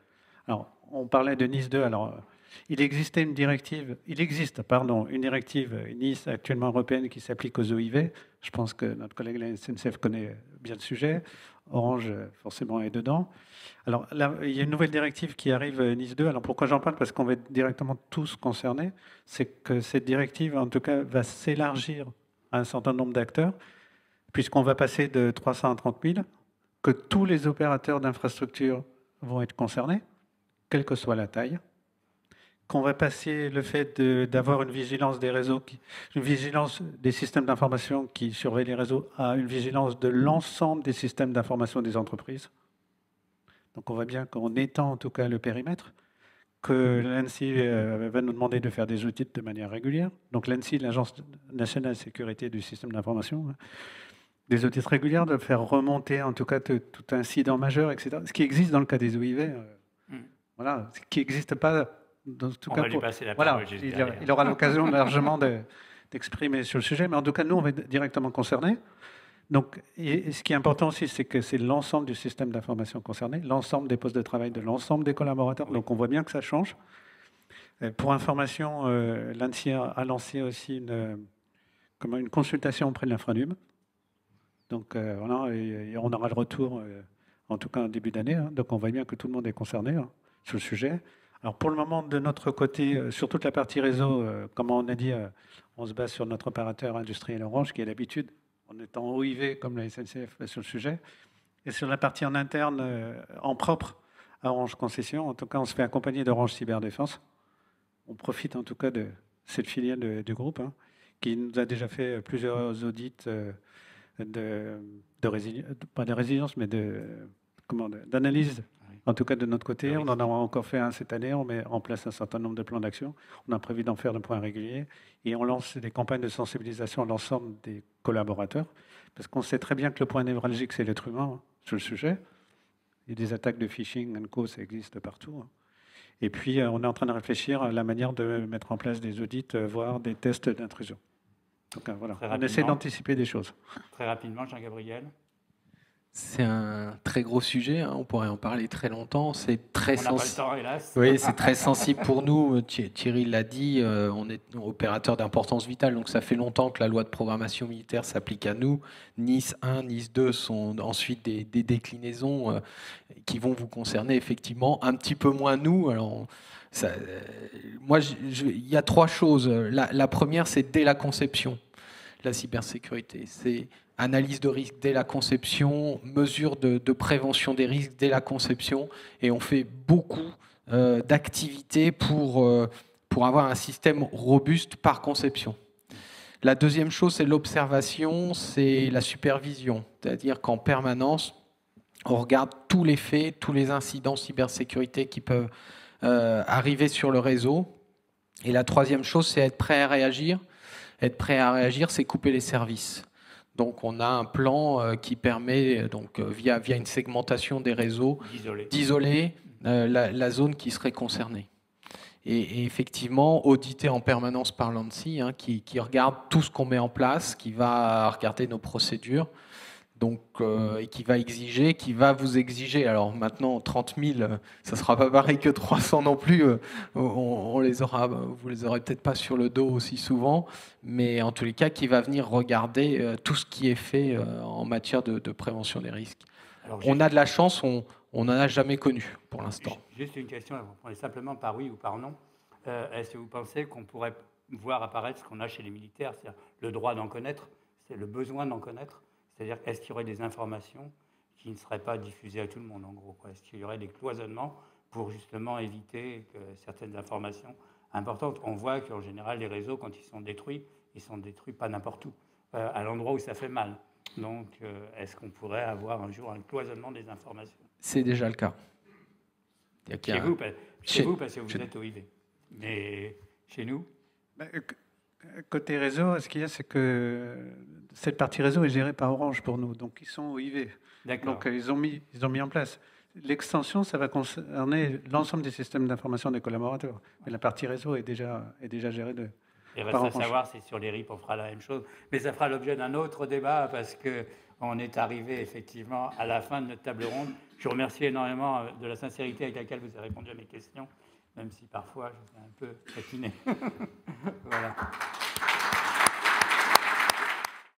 Alors, on parlait de NIS 2. Alors, il existe une directive NIS actuellement européenne qui s'applique aux OIV. Je pense que notre collègue la SNCF connaît bien le sujet. Orange, forcément, est dedans. Alors là, il y a une nouvelle directive qui arrive, NIS 2. Alors pourquoi j'en parle ? Parce qu'on va être directement tous concernés. C'est que cette directive, en tout cas, va s'élargir à un certain nombre d'acteurs, puisqu'on va passer de 300 à 30 000, que tous les opérateurs d'infrastructure vont être concernés, quelle que soit la taille, qu'on va passer le fait d'avoir une vigilance des réseaux, une vigilance des systèmes d'information qui surveillent les réseaux, à une vigilance de l'ensemble des systèmes d'information des entreprises. Donc on voit bien qu'on étend en tout cas le périmètre, que l'ANSSI va nous demander de faire des audits de manière régulière. Donc l'ANSSI, l'Agence nationale de sécurité du système d'information, des audits réguliers, de faire remonter en tout cas tout incident majeur, etc. Ce qui existe dans le cas des OIV, voilà, ce qui n'existe pas. En tout cas, lui passer la parole juste il aura l'occasion largement d'exprimer sur le sujet, mais en tout cas, nous, on va être directement concernés. Donc, et ce qui est important aussi, c'est que c'est l'ensemble du système d'information concerné, l'ensemble des postes de travail de l'ensemble des collaborateurs. Donc, on voit bien que ça change. Pour information, l'ANSSI a lancé aussi une consultation auprès de l'Infranum. Donc, voilà, et on aura le retour, en tout cas en début d'année. Hein. Donc, on voit bien que tout le monde est concerné sur le sujet. Alors, pour le moment, de notre côté, sur toute la partie réseau, comme on a dit, on se base sur notre opérateur industriel Orange, qui a l'habitude, en étant OIV comme la SNCF sur le sujet. Et sur la partie en interne, en propre à Orange Concession, en tout cas, on se fait accompagner d'Orange Cyberdéfense. On profite en tout cas de cette filiale du groupe, hein, qui nous a déjà fait plusieurs audits pas de résilience, mais d'analyse, en tout cas de notre côté. On en a encore fait un cette année, on met en place un certain nombre de plans d'action. On a prévu d'en faire de points réguliers et on lance des campagnes de sensibilisation à l'ensemble des collaborateurs, parce qu'on sait très bien que le point névralgique, c'est l'être humain hein, sur le sujet. Et des attaques de phishing and co, ça existe partout. Hein. Et puis, on est en train de réfléchir à la manière de mettre en place des audits, voire des tests d'intrusion. Donc voilà, on essaie d'anticiper des choses. Très rapidement, Jean-Gabriel. C'est un très gros sujet, hein, on pourrait en parler très longtemps. C'est très sensible. On n'a pas le temps, hélas. Oui, c'est très sensible pour nous. Thierry l'a dit, on est opérateur d'importance vitale, donc ça fait longtemps que la loi de programmation militaire s'applique à nous. Nice 1, Nice 2 sont ensuite des déclinaisons qui vont vous concerner effectivement un petit peu moins nous. Alors, moi, il y a trois choses. La première, c'est dès la conception, la cybersécurité. C'est analyse de risque dès la conception, mesure de prévention des risques dès la conception, et on fait beaucoup d'activités pour avoir un système robuste par conception. La deuxième chose, c'est l'observation, c'est la supervision, c'est-à-dire qu'en permanence, on regarde tous les faits, tous les incidents cybersécurité qui peuvent arriver sur le réseau. Et la troisième chose, c'est être prêt à réagir. Être prêt à réagir, c'est couper les services. Donc, on a un plan qui permet, donc, via une segmentation des réseaux, d'isoler la zone qui serait concernée. Et effectivement, audité en permanence par l'ANSSI, hein, qui regarde tout ce qu'on met en place, qui va regarder nos procédures, donc, et qui va vous exiger. Alors maintenant, 30 000, ça ne sera pas pareil que 300 non plus. Vous les aurez peut-être pas sur le dos aussi souvent, mais en tous les cas, qui va venir regarder tout ce qui est fait en matière de prévention des risques. Alors, on a de la chance, on n'en a jamais connu pour l'instant. Juste une question, vous prenez simplement par oui ou par non. Est-ce que vous pensez qu'on pourrait voir apparaître ce qu'on a chez les militaires, c'est-à-dire le droit d'en connaître, c'est le besoin d'en connaître? C'est-à-dire, est-ce qu'il y aurait des informations qui ne seraient pas diffusées à tout le monde, en gros? Est-ce qu'il y aurait des cloisonnements pour justement éviter que certaines informations importantes? On voit qu'en général, les réseaux, quand ils sont détruits pas n'importe où, à l'endroit où ça fait mal. Donc, est-ce qu'on pourrait avoir un jour un cloisonnement des informations? C'est déjà le cas. Chez vous, parce que vous êtes OIV. Mais chez nous? Côté réseau, ce qu'il y a, c'est que cette partie réseau est gérée par Orange pour nous. Donc, ils sont OIV. D'accord. Donc, ils ont mis en place. L'extension, ça va concerner l'ensemble des systèmes d'information des collaborateurs. Mais la partie réseau est déjà gérée Il reste à savoir si sur les RIP, on fera la même chose. Mais ça fera l'objet d'un autre débat parce qu'on est arrivé effectivement à la fin de notre table ronde. Je vous remercie énormément de la sincérité avec laquelle vous avez répondu à mes questions, même si parfois je vous ai un peu taquiné.